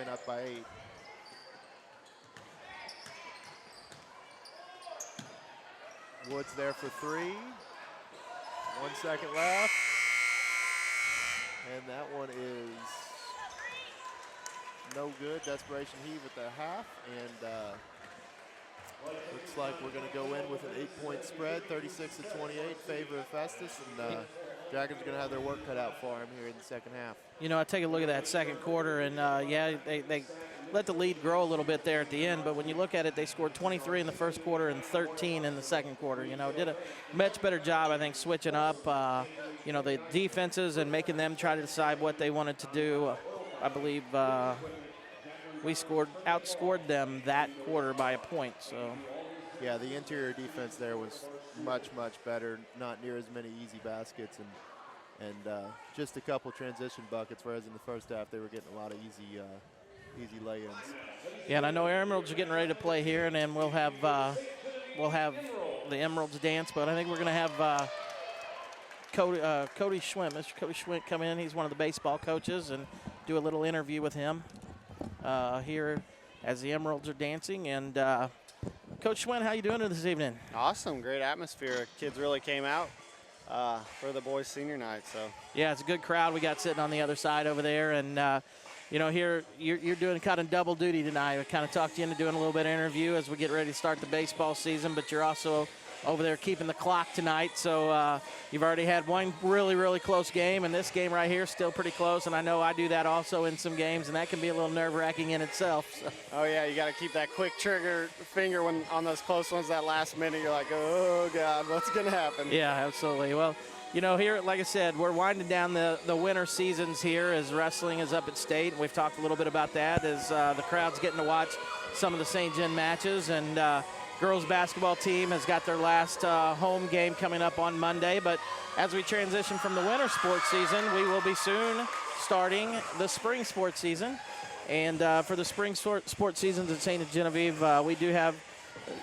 up by 8. Woods there for 3. 1 second left. And that one is no good. Desperation heave at the half. And looks like we're going to go in with an 8-point spread, 36-28, favor of Festus. And Dragons are going to have their work cut out for them here in the second half. You know, I take a look at that second quarter, and yeah, they let the lead grow a little bit there at the end, but when you look at it, they scored 23 in the first quarter and 13 in the second quarter. You know, did a much better job, I think, switching up, you know, the defenses and making them try to decide what they wanted to do. I believe we outscored them that quarter by a point. So, yeah, the interior defense there was much better. Not near as many easy baskets and just a couple transition buckets. Whereas in the first half they were getting a lot of easy lay-ins. Yeah, and I know Emeralds are getting ready to play here, and then we'll have the Emeralds dance. But I think we're going to have Cody Schwint, Mr. Cody Schwint, come in. He's one of the baseball coaches, and do a little interview with him here as the Emeralds are dancing. And Coach Schwint, how you doing this evening? Awesome, great atmosphere. Kids really came out for the boys' senior night. So yeah, it's a good crowd we got sitting on the other side over there, and you know, here you're doing kind of double duty tonight. We kind of talked you into doing a little bit of interview as we get ready to start the baseball season, but you're also over there keeping the clock tonight. So you've already had one really close game, and this game right here is still pretty close. And I know I do that also in some games, and that can be a little nerve-wracking in itself. So. Oh yeah, you got to keep that quick trigger finger when on those close ones. That last minute, you're like, oh God, what's gonna happen? Yeah, absolutely. Well, you know, here, like I said, we're winding down the winter seasons here as wrestling is up at state. We've talked a little bit about that as the crowd's getting to watch some of the St. John matches. And girls basketball team has got their last home game coming up on Monday. But as we transition from the winter sports season, we will be soon starting the spring sports season. And for the spring sports seasons at St. Genevieve, we do have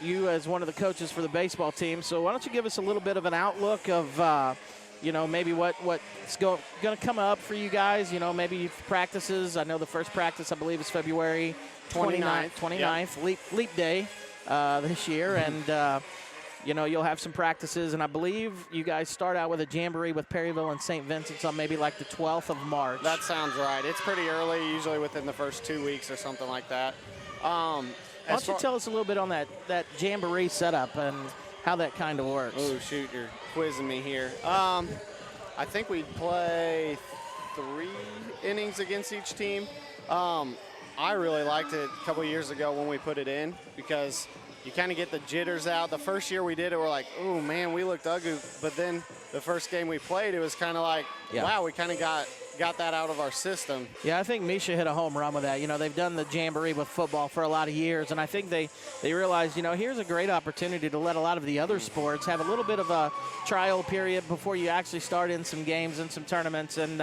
you as one of the coaches for the baseball team. So why don't you give us a little bit of an outlook of you know, maybe what's going to come up for you guys, you know, maybe practices. I know the first practice, I believe, is February 29th, yep. leap day this year. And, you know, you'll have some practices. And I believe you guys start out with a jamboree with Perryville and St. Vincent's on maybe like the 12th of March. That sounds right. It's pretty early, usually within the first 2 weeks or something like that. Why don't you tell us a little bit on that jamboree setup and how that kind of works? Oh, shoot, you're quizzing me here. I think we play 3 innings against each team. I really liked it a couple years ago when we put it in because you kind of get the jitters out. The first year we did it, we're like, oh, man, we looked ugly. But then the first game we played, it was kind of like, wow, we kind of got that out of our system. Yeah, I think Misha hit a home run with that. You know, they've done the jamboree with football for a lot of years, and I think they realized, you know, here's a great opportunity to let a lot of the other sports have a little bit of a trial period before you actually start in some games and some tournaments. And,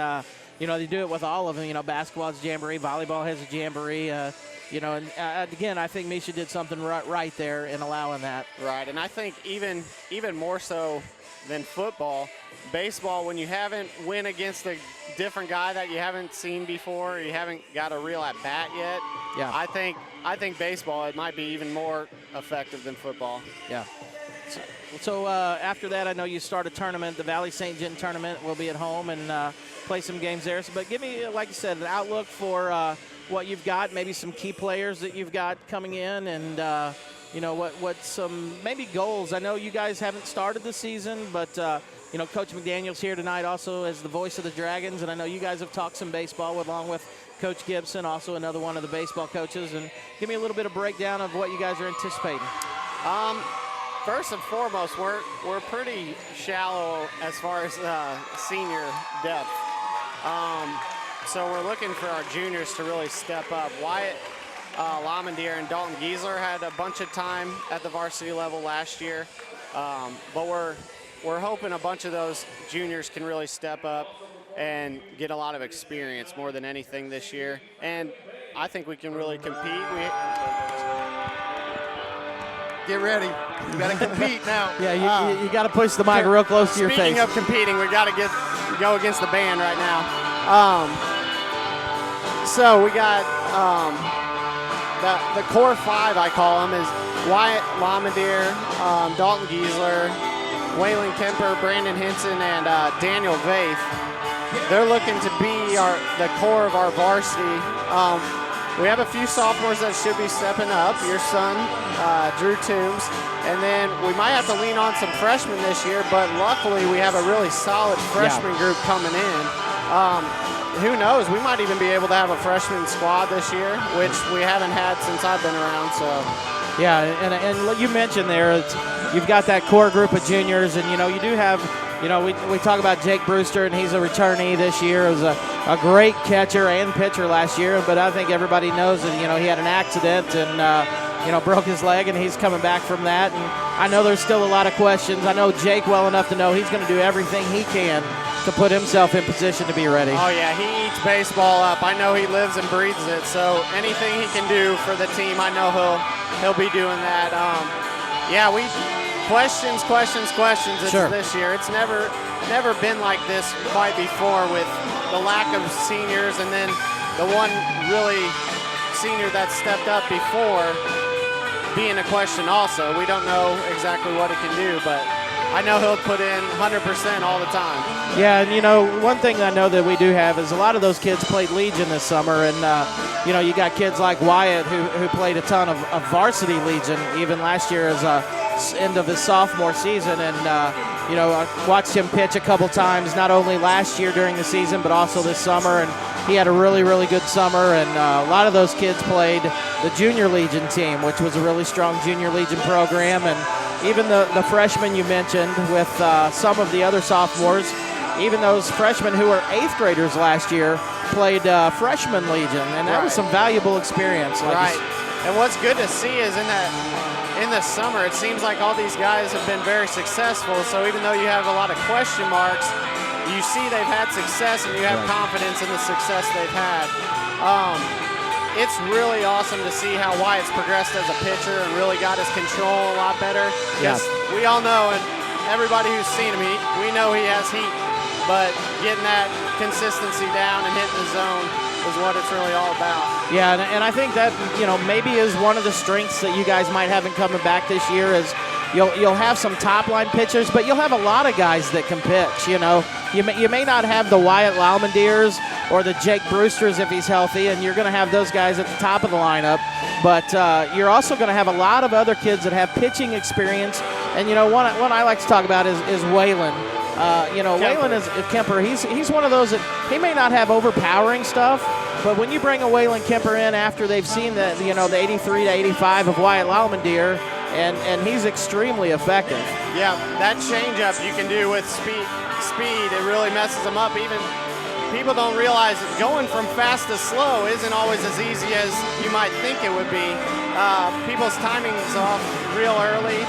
you know, they do it with all of them. You know, basketball has a jamboree, volleyball has a jamboree. You know, and again, I think Misha did something right there in allowing that. Right, and I think even more so than football, baseball, when you haven't win against a different guy that you haven't seen before, you haven't got a real at bat yet. Yeah. I think baseball, it might be even more effective than football. Yeah. So after that, I know you start a tournament, the Valley St. John tournament. We'll be at home and play some games there. So, but give me, like you said, an outlook for what you've got, maybe some key players that you've got coming in, and you know, what some maybe goals. I know you guys haven't started the season, but you know, Coach McDaniel's here tonight also as the voice of the Dragons, and I know you guys have talked some baseball along with Coach Gibson, also another one of the baseball coaches. And give me a little bit of breakdown of what you guys are anticipating. First and foremost, we're pretty shallow as far as senior depth. So we're looking for our juniors to really step up. Wyatt Lamondier and Dalton Giesler had a bunch of time at the varsity level last year, but we're hoping a bunch of those juniors can really step up and get a lot of experience more than anything this year. And I think we can really compete. Get ready. You got to compete now. Yeah, you got to push the mic real close to your face. Speaking of competing, we got to go against the band right now. So we got the core five, I call them, is Wyatt Lamandier, Dalton Giesler, Waylon Kemper, Brandon Henson, and Daniel Vaith. They're looking to be the core of our varsity. We have a few sophomores that should be stepping up. Your son, Drew Toombs. And then we might have to lean on some freshmen this year, but luckily we have a really solid freshman group coming in. Who knows? We might even be able to have a freshman squad this year, which we haven't had since I've been around. So, yeah, and you mentioned there, you've got that core group of juniors, and you do have. We talk about Jake Brewster, and he's a returnee this year. He was a great catcher and pitcher last year, but I think everybody knows that, he had an accident and, broke his leg, and he's coming back from that. And I know there's still a lot of questions. I know Jake well enough to know he's going to do everything he can to put himself in position to be ready. Oh, yeah, he eats baseball up. I know he lives and breathes it, so anything he can do for the team, I know he'll be doing that. Questions. It's sure. This year. It's never been like this quite before, with the lack of seniors and then the one really senior that stepped up before being a question also. We don't know exactly what he can do, but I know he'll put in 100% all the time. Yeah, and one thing I know that we do have is a lot of those kids played Legion this summer, and you got kids like Wyatt who played a ton of varsity Legion even last year as end of his sophomore season, and I watched him pitch a couple times, not only last year during the season but also this summer, and he had a really, really good summer. And a lot of those kids played the Junior Legion team, which was a really strong Junior Legion program. And even the freshmen you mentioned with some of the other sophomores, even those freshmen who were 8th graders last year played freshman Legion, and that was some valuable experience. And what's good to see is in the summer, it seems like all these guys have been very successful. So even though you have a lot of question marks, you see they've had success, and you have confidence in the success they've had. It's really awesome to see how Wyatt's progressed as a pitcher and really got his control a lot better. Because we all know, and everybody who's seen him, we know he has heat, but getting that consistency down and hitting the zone is what it's really all about. Yeah, and I think that, maybe is one of the strengths that you guys might have in coming back this year is you'll have some top-line pitchers, but you'll have a lot of guys that can pitch, You may not have the Wyatt Laumandiers or the Jake Brewsters if he's healthy, and you're going to have those guys at the top of the lineup, but you're also going to have a lot of other kids that have pitching experience. And, one I like to talk about is Waylon. Waylon is Kemper. He's one of those that he may not have overpowering stuff, but when you bring a Waylon Kemper in after they've seen the 83 to 85 of Wyatt Laumandier, and he's extremely effective. Yeah, that changeup you can do with speed, it really messes them up. Even people don't realize that going from fast to slow isn't always as easy as you might think it would be. People's timing's off real early.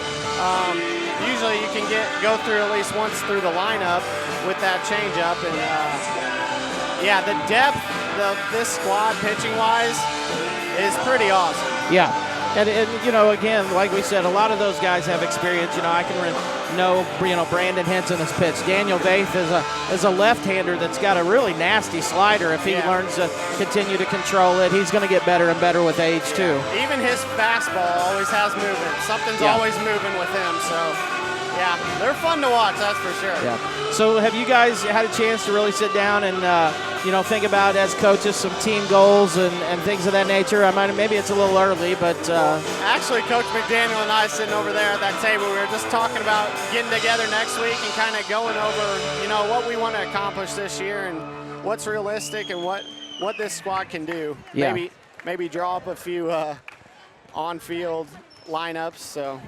Usually you can go through at least once through the lineup with that changeup, and the depth of this squad pitching-wise is pretty awesome. Yeah, and again, like we said, a lot of those guys have experience. I can know Brandon Henson has pitched. Daniel Vaith is a left-hander that's got a really nasty slider. If he learns to continue to control it, he's going to get better and better with age too. Even his fastball always has movement. Something's always moving with him. So, yeah, they're fun to watch, that's for sure. Yeah. So have you guys had a chance to really sit down and think about, as coaches, some team goals and things of that nature? Maybe it's a little early, but actually, Coach McDaniel and I sitting over there at that table, we were just talking about getting together next week and kind of going over, what we want to accomplish this year and what's realistic and what this squad can do. Yeah. Maybe draw up a few on-field lineups. So.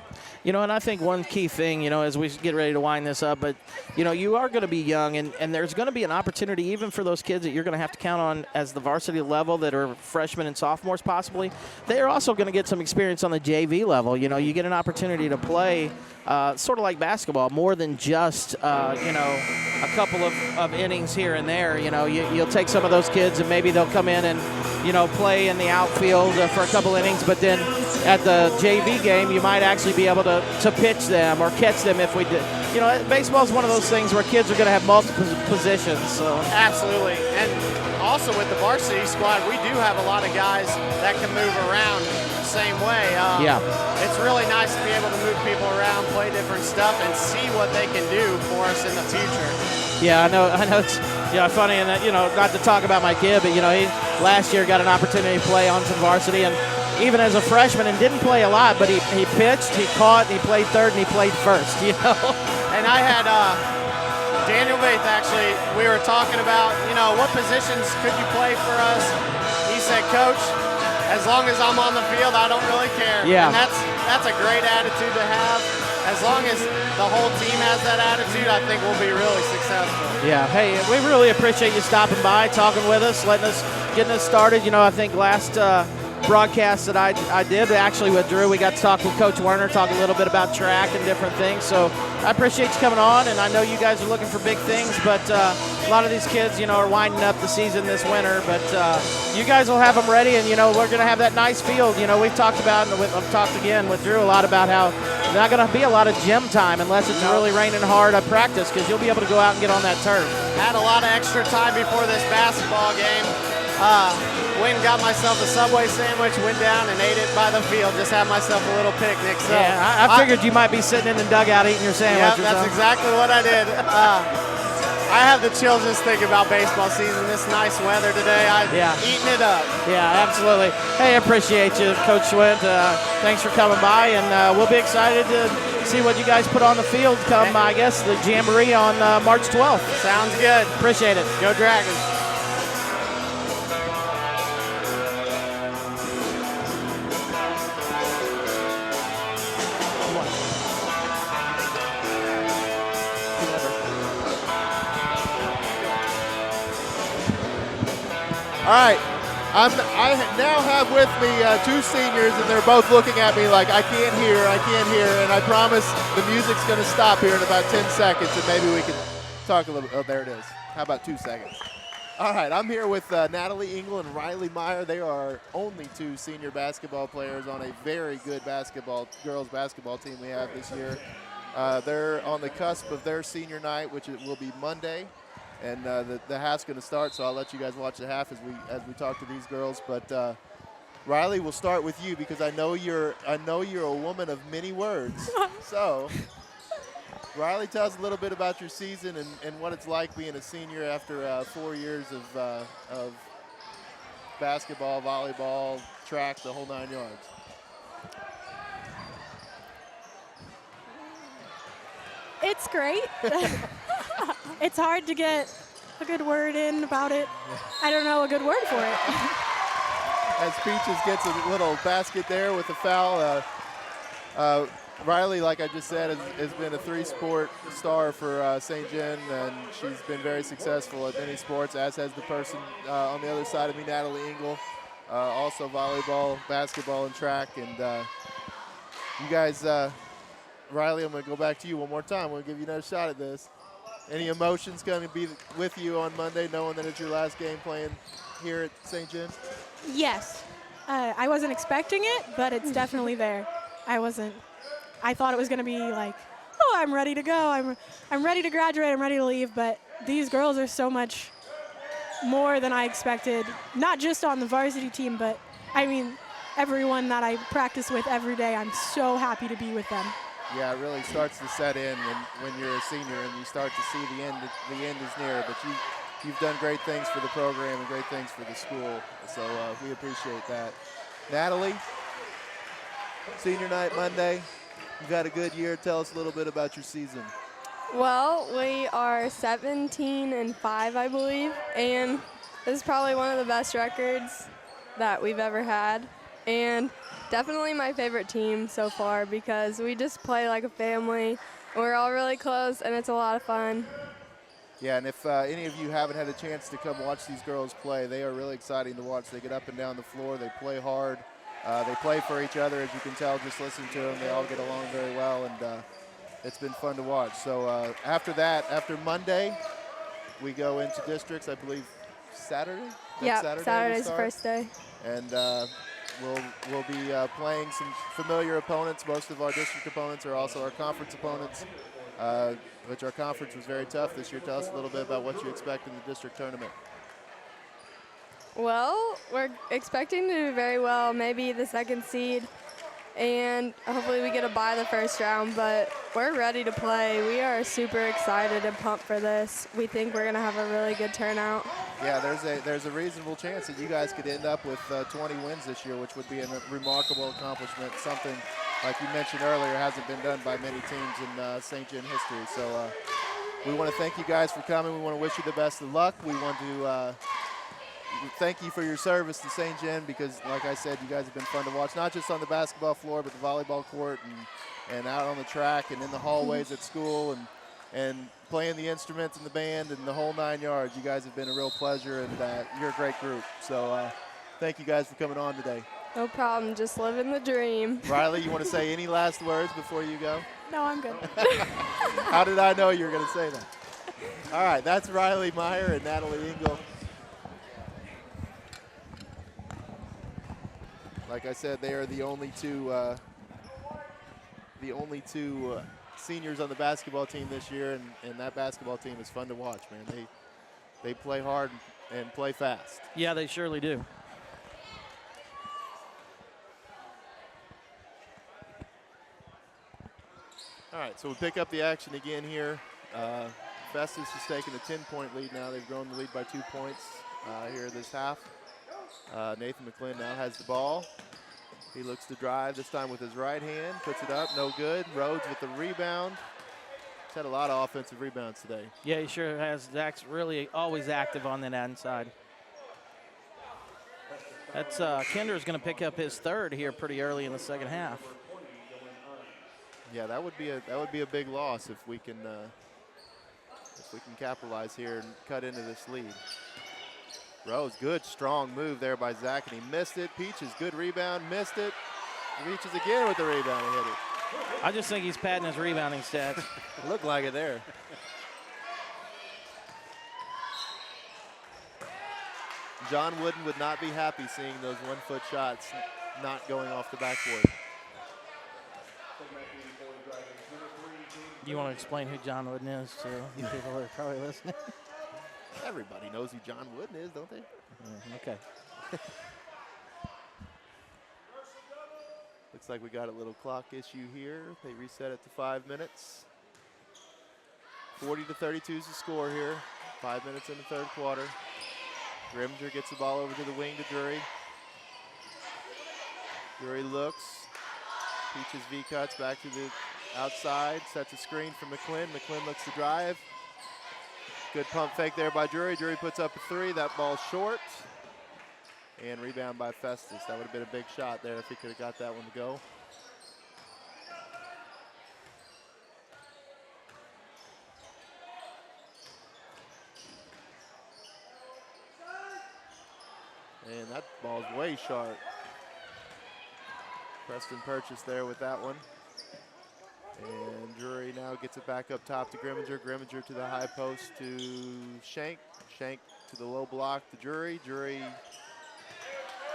And I think one key thing, as we get ready to wind this up, but, you are going to be young, and there's going to be an opportunity even for those kids that you're going to have to count on as the varsity level that are freshmen and sophomores possibly. They're also going to get some experience on the JV level. You get an opportunity to play sort of like basketball, more than just, a couple of innings here and there. You'll take some of those kids and maybe they'll come in and, play in the outfield for a couple innings, but then at the JV game, you might actually be able to pitch them or catch them if we did. Baseball is one of those things where kids are going to have multiple positions. So. Absolutely. And also with the varsity squad, we do have a lot of guys that can move around the same way. Yeah. It's really nice to be able to move people around, play different stuff, and see what they can do for us in the future. Yeah, I know it's funny, and not to talk about my kid, but he last year got an opportunity to play on some varsity, and even as a freshman, and didn't play a lot, but he pitched, he caught, he played third, and he played first. And I had Daniel Vaith, actually, we were talking about, what positions could you play for us? He said, Coach, as long as I'm on the field, I don't really care. Yeah. And that's a great attitude to have. As long as the whole team has that attitude, I think we'll be really successful. Yeah. Hey, we really appreciate you stopping by, talking with us, getting us started. I think last broadcast that I did actually with Drew, we got to talk with Coach Werner, talk a little bit about track and different things. So I appreciate you coming on, and I know you guys are looking for big things, but a lot of these kids, are winding up the season this winter, but you guys will have them ready, and, we're going to have that nice field. We've talked about, and I've talked again with Drew a lot about how there's not going to be a lot of gym time unless it's really raining hard at practice, because you'll be able to go out and get on that turf. Had a lot of extra time before this basketball game. Went and got myself a Subway sandwich, went down and ate it by the field, just had myself a little picnic. So yeah, I figured you might be sitting in the dugout eating your sandwich. Yeah, that's exactly what I did. I have the chills just thinking about baseball season. This nice weather today, I'm eating it up. Yeah, absolutely. Hey, I appreciate you, Coach Schwint. Thanks for coming by, and we'll be excited to see what you guys put on the field come, I guess, the Jamboree on March 12th. Sounds good. Appreciate it. Go Dragons. All right, I now have with me two seniors, and they're both looking at me like, I can't hear, and I promise the music's going to stop here in about 10 seconds, and maybe we can talk a little. Oh, there it is. How about 2 seconds? All right, I'm here with Natalie Engel and Riley Meyer. They are only two senior basketball players on a very good girls basketball team we have this year. They're on the cusp of their senior night, which will be Monday. And the half's going to start, so I'll let you guys watch the half as we talk to these girls. But Riley, we'll start with you because I know you're a woman of many words. So, Riley, tell us a little bit about your season and what it's like being a senior after 4 years of basketball, volleyball, track, the whole 9 yards. It's great. It's hard to get a good word in about it. I don't know a good word for it. As Peaches gets a little basket there with a foul, Riley, like I just said, has been a three-sport star for St. John, and she's been very successful at many sports, as has the person on the other side of me, Natalie Engel, also volleyball, basketball, and track. And you guys, Riley, I'm going to go back to you one more time. I'm going to give you another shot at this. Any emotions going to be with you on Monday, knowing that it's your last game playing here at St. John? Yes. I wasn't expecting it, but it's definitely there. I thought it was going to be like, oh, I'm ready to go. I'm ready to graduate. I'm ready to leave. But these girls are so much more than I expected, not just on the varsity team, but, I mean, everyone that I practice with every day. I'm so happy to be with them. Yeah, it really starts to set in when you're a senior and you start to see the end is near. But you've done great things for the program and great things for the school, so we appreciate that. Natalie, senior night Monday, you've had a good year. Tell us a little bit about your season. Well, we are 17-5, I believe, and this is probably one of the best records that we've ever had. And definitely my favorite team so far because we just play like a family. We're all really close, and it's a lot of fun. Yeah, and if any of you haven't had a chance to come watch these girls play, they are really exciting to watch. They get up and down the floor. They play hard. They play for each other, as you can tell just listening to them. They all get along very well, and it's been fun to watch. So after that, after Monday, we go into districts, I believe, Saturday? Yeah, Saturday's the first day. And we'll be playing some familiar opponents. Most of our district opponents are also our conference opponents, which our conference was very tough this year. Tell us a little bit about what you expect in the district tournament. Well, we're expecting to do very well, maybe the 2nd seed, and hopefully we get a bye the 1st round, but we're ready to play. We are super excited and pumped for this. We think we're going to have a really good turnout. Yeah, there's a reasonable chance that you guys could end up with 20 wins this year, which would be a remarkable accomplishment, something, like you mentioned earlier, hasn't been done by many teams in St. John history. So we want to thank you guys for coming. We want to wish you the best of luck. We want to thank you for your service to St. John because, like I said, you guys have been fun to watch, not just on the basketball floor, but the volleyball court and out on the track and in the hallways at school and playing the instruments and the band and the whole 9 yards. You guys have been a real pleasure, and you're a great group. So thank you guys for coming on today. No problem, just living the dream. Riley, you want to say any last words before you go? No, I'm good. How did I know you were going to say that? All right, that's Riley Meyer and Natalie Engel. Like I said, they are the only two seniors on the basketball team this year, and that basketball team is fun to watch, man. They play hard and play fast. Yeah, they surely do. All right, so we pick up the action again here. Festus is taking a 10-point lead now. They've grown the lead by 2 points here this half. Nathan McClin now has the ball. He looks to drive, this time with his right hand, puts it up, no good. Rhodes with the rebound. He's had a lot of offensive rebounds today. Yeah, he sure has. Zach's really always active on that inside. That's Kinder's going to pick up his 3rd here pretty early in the 2nd half. Yeah, that would be a big loss if we can capitalize here and cut into this lead. Rose, good strong move there by Zach, and he missed it. Peaches, good rebound, missed it. Reaches again with the rebound and hit it. I just think he's padding his rebounding stats. Looked like it there. John Wooden would not be happy seeing those 1-foot shots not going off the backboard. You want to explain who John Wooden is to you people who are probably listening? Everybody knows who John Wooden is, don't they? Okay. Looks like we got a little clock issue here. They reset it to 5 minutes. 40-32 is the score here. 5 minutes in the 3rd quarter. Grimger gets the ball over to the wing to Drury. Drury looks. Peaches V-cuts back to the outside. Sets a screen for McClin. McClin looks to drive. Good pump fake there by Drury. Drury puts up a 3. That ball's short. And rebound by Festus. That would have been a big shot there if he could have got that one to go. And that ball's way sharp. Preston Purchase there with that one. And Drury now gets it back up top to Grimminger. Grimminger to the high post to Shank. Shank to the low block to Drury. Drury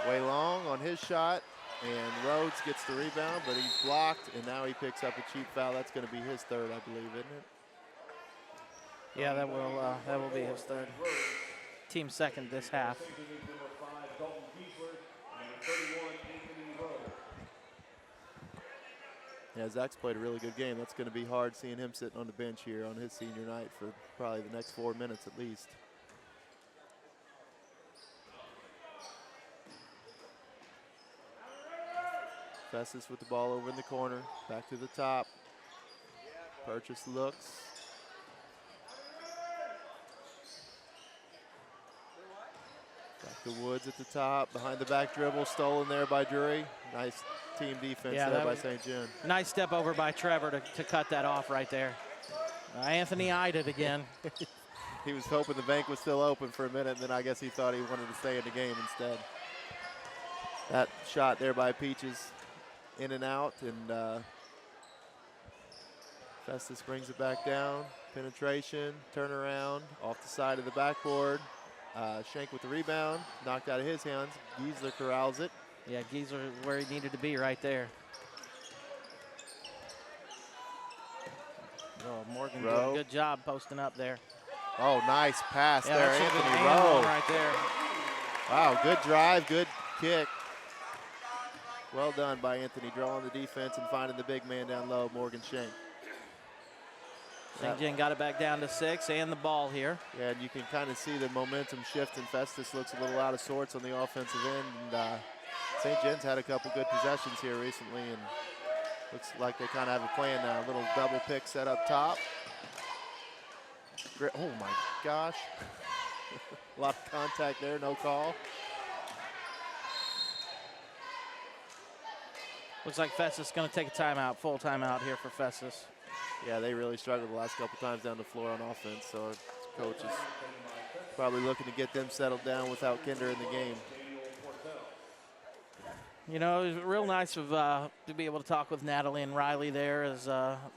way long on his shot. And Rhodes gets the rebound, but he's blocked. And now he picks up a cheap foul. That's going to be his 3rd, I believe, isn't it? Yeah, that will be his 3rd. Team 2nd this half. Yeah, Zach's played a really good game. That's going to be hard seeing him sitting on the bench here on his senior night for probably the next 4 minutes at least. Festus with the ball over in the corner, back to the top. Purchase looks. Back to Woods at the top, behind the back dribble, stolen there by Drury. Nice team defense there by St. John. Nice step over by Trevor to cut that off right there. Anthony eyed it again. He was hoping the bank was still open for a minute, and then I guess he thought he wanted to stay in the game instead. That shot there by Peaches, in and out, and Festus brings it back down. Penetration, turnaround, off the side of the backboard. Shank with the rebound, knocked out of his hands. Giesler corrals it. Yeah, Giesler where he needed to be right there. Oh, Morgan doing a good job posting up there. Oh, nice pass there, Anthony Rowe. right there. Wow, good drive, good kick. Well done by Anthony, drawing the defense and finding the big man down low, Morgan Shank. St. John got it back down to 6 and the ball here. Yeah, and you can kind of see the momentum shift, and Festus looks a little out of sorts on the offensive end. And St. John's had a couple good possessions here recently, and looks like they kind of have a plan now. A little double pick set up top. Oh my gosh. A lot of contact there, no call. Looks like Festus is going to take a timeout, full timeout here for Festus. Yeah, they really struggled the last couple times down the floor on offense, so coach is probably looking to get them settled down without Kinder in the game. You know, it was real nice of, to be able to talk with Natalie and Riley there as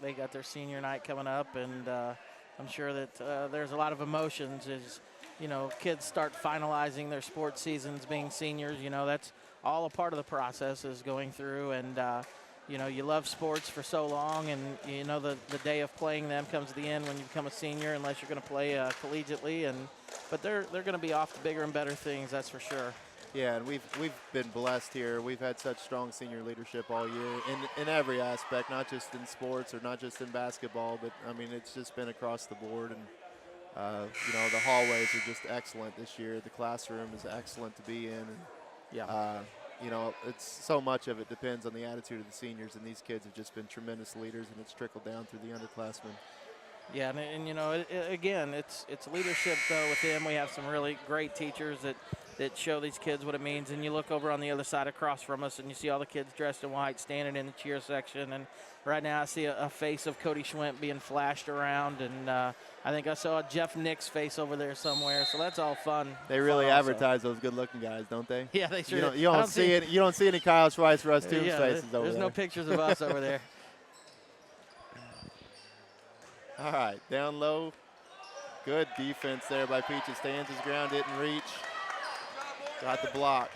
they got their senior night coming up, and I'm sure that there's a lot of emotions as, you know, kids start finalizing their sports seasons being seniors. You know, that's all a part of the process is going through, and you know, you love sports for so long, and you know the day of playing them comes to the end when you become a senior, unless you're going to play collegiately. But they're going to be off to bigger and better things, that's for sure. Yeah, and we've been blessed here. We've had such strong senior leadership all year in every aspect, not just in sports or not just in basketball, but I mean it's just been across the board. And you know, the hallways are just excellent this year. The classroom is excellent to be in. And, yeah. You know, it's so much of it depends on the attitude of the seniors, and these kids have just been tremendous leaders, and it's trickled down through the underclassmen. Yeah, and you know, again, it's leadership though. With them, we have some really great teachers that show these kids what it means. And you look over on the other side across from us, and you see all the kids dressed in white standing in the cheer section. And right now, I see a face of Cody Schwint being flashed around, and I think I saw Jeff Nick's face over there somewhere. So that's all fun. They really advertise those good-looking guys, don't they? Yeah, they sure. You don't see it. You don't see any Kyle Schweiss, Russ Toombs faces over there. There's no pictures of us over there. All right, down low. Good defense there by Peaches. Stands his ground, didn't reach. Got the block.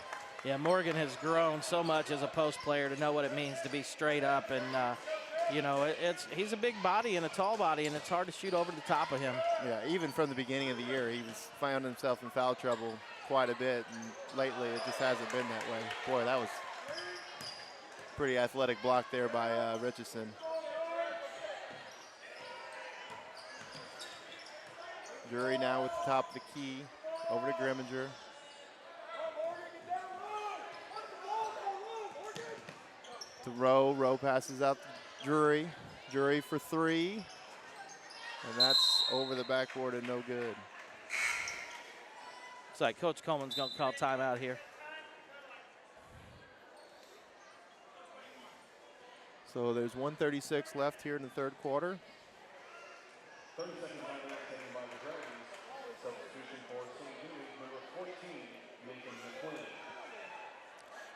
Yeah, Morgan has grown so much as a post player to know what it means to be straight up. And, you know, he's a big body and a tall body, and it's hard to shoot over the top of him. Yeah, even from the beginning of the year, he was found himself in foul trouble quite a bit. And lately, it just hasn't been that way. Boy, that was pretty athletic block there by Richardson. Drury now with the top of the key, over to Grimminger. To Rowe passes out to Drury. Drury for three. And that's over the backboard and no good. Looks like Coach Coleman's going to call timeout here. So there's 1:36 left here in the third quarter. 30 seconds taken by the Dragons. Substitution for St. Jude's, number 14, Nathan McQuinn.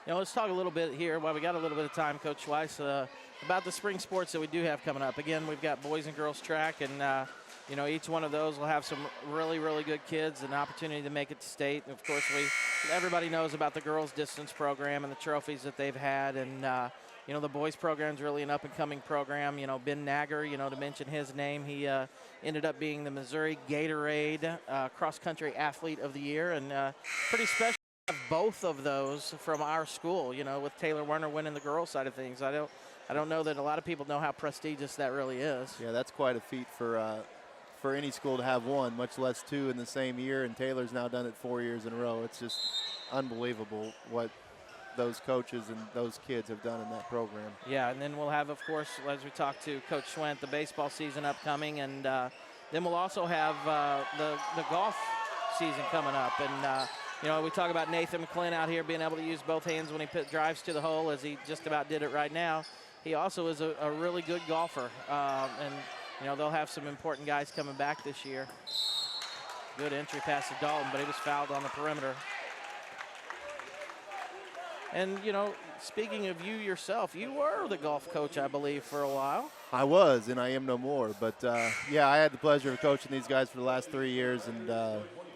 You know, let's talk a little bit here while we got a little bit of time, Coach Weiss, about the spring sports that we do have coming up. Again, we've got boys and girls track, and you know, each one of those will have some really, really good kids, an opportunity to make it to state. And of course, everybody knows about the girls distance program and the trophies that they've had, and you know, the boys program is really an up-and-coming program. You know, Ben Nagger, you know, to mention his name, he ended up being the Missouri Gatorade cross-country athlete of the year, and pretty special to have both of those from our school. You know, with Taylor Werner winning the girls side of things, I don't know that a lot of people know how prestigious that really is. Yeah, that's quite a feat for any school to have one, much less two in the same year. And Taylor's now done it 4 years in a row. It's just unbelievable what those coaches and those kids have done in that program. Yeah, and then we'll have, of course, as we talk to Coach Schwent, the baseball season upcoming, and then we'll also have the golf season coming up. And, you know, we talk about Nathan McClin out here being able to use both hands when he drives to the hole, as he just about did it right now. He also is a really good golfer, and, you know, they'll have some important guys coming back this year. Good entry pass to Dalton, but he was fouled on the perimeter. And, you know, speaking of you yourself, you were the golf coach, I believe, for a while. I was, and I am no more. But, yeah, I had the pleasure of coaching these guys for the last 3 years. And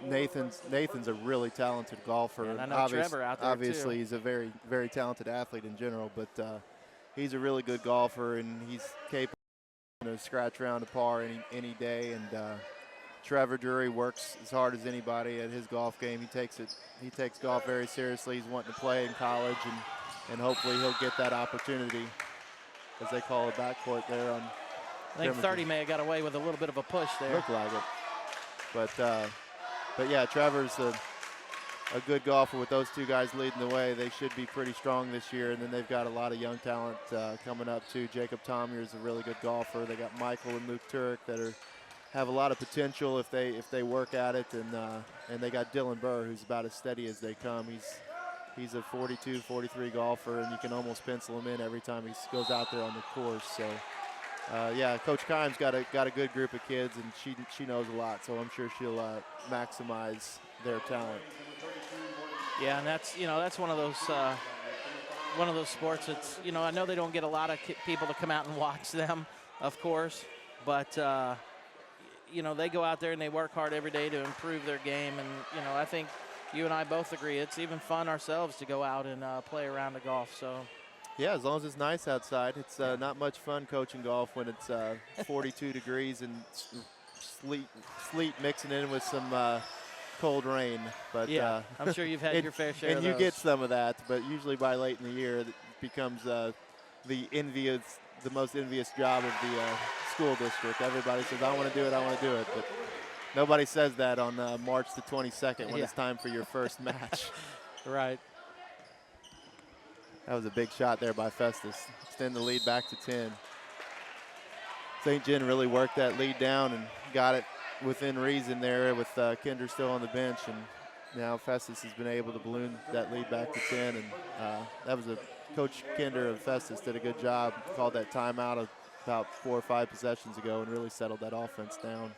Nathan's a really talented golfer. And I know Trevor out there, obviously, too. He's a very, very talented athlete in general. But he's a really good golfer, and he's capable of scratch around a par any day. And Trevor Drury works as hard as anybody at his golf game. He takes golf very seriously. He's wanting to play in college, and hopefully he'll get that opportunity, as they call it, backcourt there on. I think 30 may have got away with a little bit of a push there. Looked like it. But yeah, Trevor's a good golfer with those two guys leading the way. They should be pretty strong this year, and then they've got a lot of young talent coming up too. Jacob Tomier is a really good golfer. They got Michael and Luke Turek that have a lot of potential if they work at it, and they got Dylan Burr, who's about as steady as they come. He's a 42, 43 golfer, and you can almost pencil him in every time he goes out there on the course. So. Yeah, Coach Kimes got a good group of kids, and she knows a lot, so I'm sure she'll maximize their talent. Yeah, and that's one of those sports. It's I know they don't get a lot of people to come out and watch them, of course, but they go out there and they work hard every day to improve their game, and I think you and I both agree it's even fun ourselves to go out and play around the golf. So. Yeah, as long as it's nice outside. It's not much fun coaching golf when it's 42 degrees and sleet mixing in with some cold rain. But yeah, I'm sure you've had your fair share of those. And you get some of that, but usually by late in the year, it becomes the most envious job of the school district. Everybody says, I want to do it, I want to do it. But nobody says that on March the 22nd when it's time for your first match. Right. That was a big shot there by Festus. Extend the lead back to 10. St. John really worked that lead down and got it within reason there with Kinder still on the bench. And now Festus has been able to balloon that lead back to 10. And that was Coach Kinder of Festus did a good job. Called that timeout about 4 or 5 possessions ago and really settled that offense down.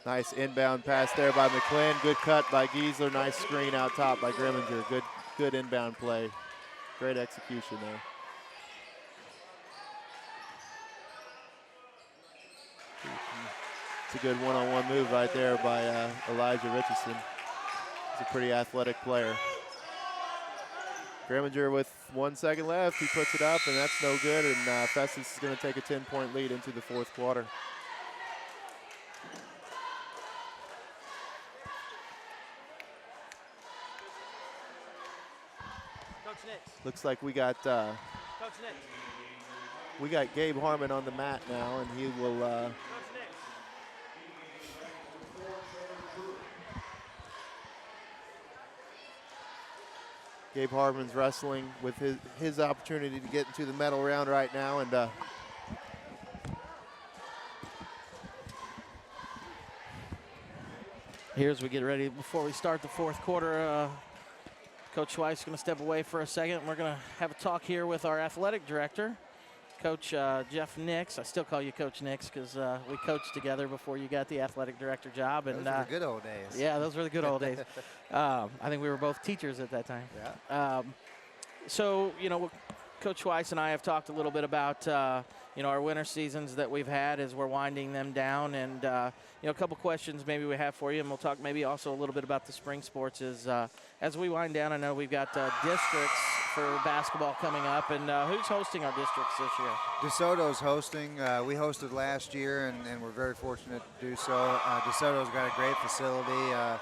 Nice inbound pass there by McClin. Good cut by Giesler. Nice screen out top by Grimminger. Good inbound play. Great execution there. It's a good one-on-one move right there by Elijah Richardson. He's a pretty athletic player. Grimminger with 1 second left. He puts it up, and that's no good. And Festus is going to take a 10-point lead into the fourth quarter. Looks like we got Gabe Harmon on the mat now, and he will Gabe Harmon's wrestling with his opportunity to get into the medal round right now, and here as we get ready before we start the fourth quarter. Coach Weiss is going to step away for a second. We're going to have a talk here with our athletic director, Coach Jeff Nix. I still call you Coach Nix because we coached together before you got the athletic director job. And those were the good old days. Yeah, those were the good old days. I think we were both teachers at that time. Yeah. So, Coach Weiss and I have talked a little bit about, our winter seasons that we've had as we're winding them down. And, a couple questions maybe we have for you. And we'll talk maybe also a little bit about the spring sports as we wind down. I know we've got districts for basketball coming up. And who's hosting our districts this year? DeSoto's hosting. We hosted last year, and we're very fortunate to do so. DeSoto's got a great facility.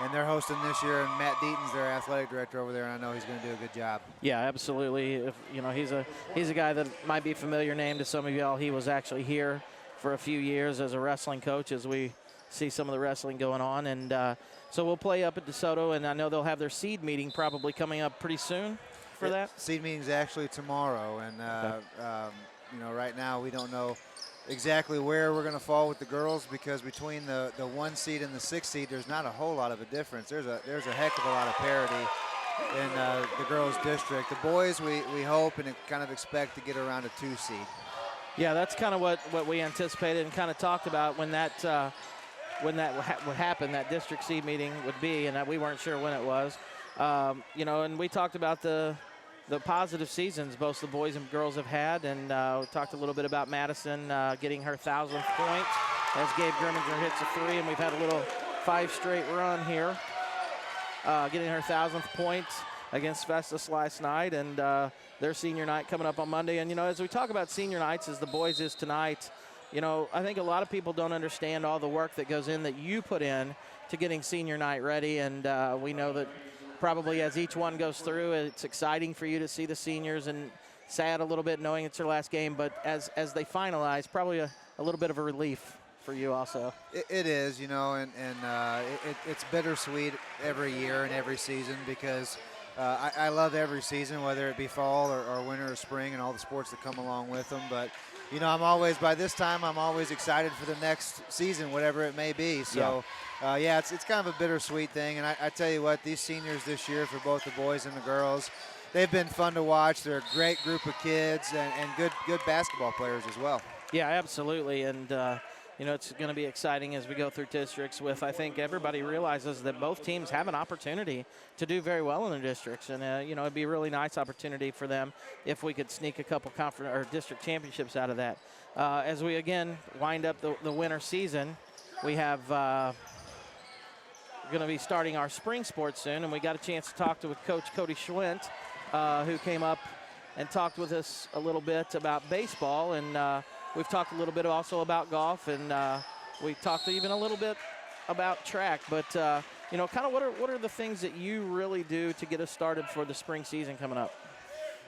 And they're hosting this year, and Matt Deaton's their athletic director over there, and I know he's going to do a good job. Yeah, absolutely. He's a guy that might be a familiar name to some of y'all. He was actually here for a few years as a wrestling coach as we see some of the wrestling going on. And so we'll play up at DeSoto, and I know they'll have their seed meeting probably coming up pretty soon for that. Seed meeting's actually tomorrow, and right now we don't know exactly where we're going to fall with the girls because between the 1 seed and the 6 seed, there's not a whole lot of a difference. There's a heck of a lot of parity in the girls' district. The boys, we hope and kind of expect to get around a 2 seed. Yeah, that's kind of what we anticipated and kind of talked about when that would happen, that district seed meeting would be, and that we weren't sure when it was. And we talked about the positive seasons both the boys and girls have had, and we talked a little bit about Madison getting her 1,000th point as Gabe Grimminger hits a 3, and we've had a little 5 straight run here, getting her 1,000th point. against Festus last night, and their senior night coming up on Monday. And, as we talk about senior nights, as the boys is tonight, I think a lot of people don't understand all the work that goes in that you put in to getting senior night ready. And we know that probably as each one goes through, it's exciting for you to see the seniors and sad a little bit knowing it's their last game. But as they finalize, probably a little bit of a relief for you also. It is, and it's bittersweet every year and every season because I love every season, whether it be fall or winter or spring and all the sports that come along with them. But, by this time, I'm always excited for the next season, whatever it may be. So, it's kind of a bittersweet thing. And I tell you what, these seniors this year for both the boys and the girls, they've been fun to watch. They're a great group of kids and good basketball players as well. Yeah, absolutely. And, it's going to be exciting as we go through districts with, I think everybody realizes that both teams have an opportunity to do very well in their districts. And, it'd be a really nice opportunity for them if we could sneak a couple conference or district championships out of that. As we, again, wind up the winter season, we have we're going to be starting our spring sports soon. And we got a chance to talk to Coach Cody Schwint, who came up and talked with us a little bit about baseball. And we've talked a little bit also about golf, and we talked even a little bit about track. But, kind of what are the things that you really do to get us started for the spring season coming up?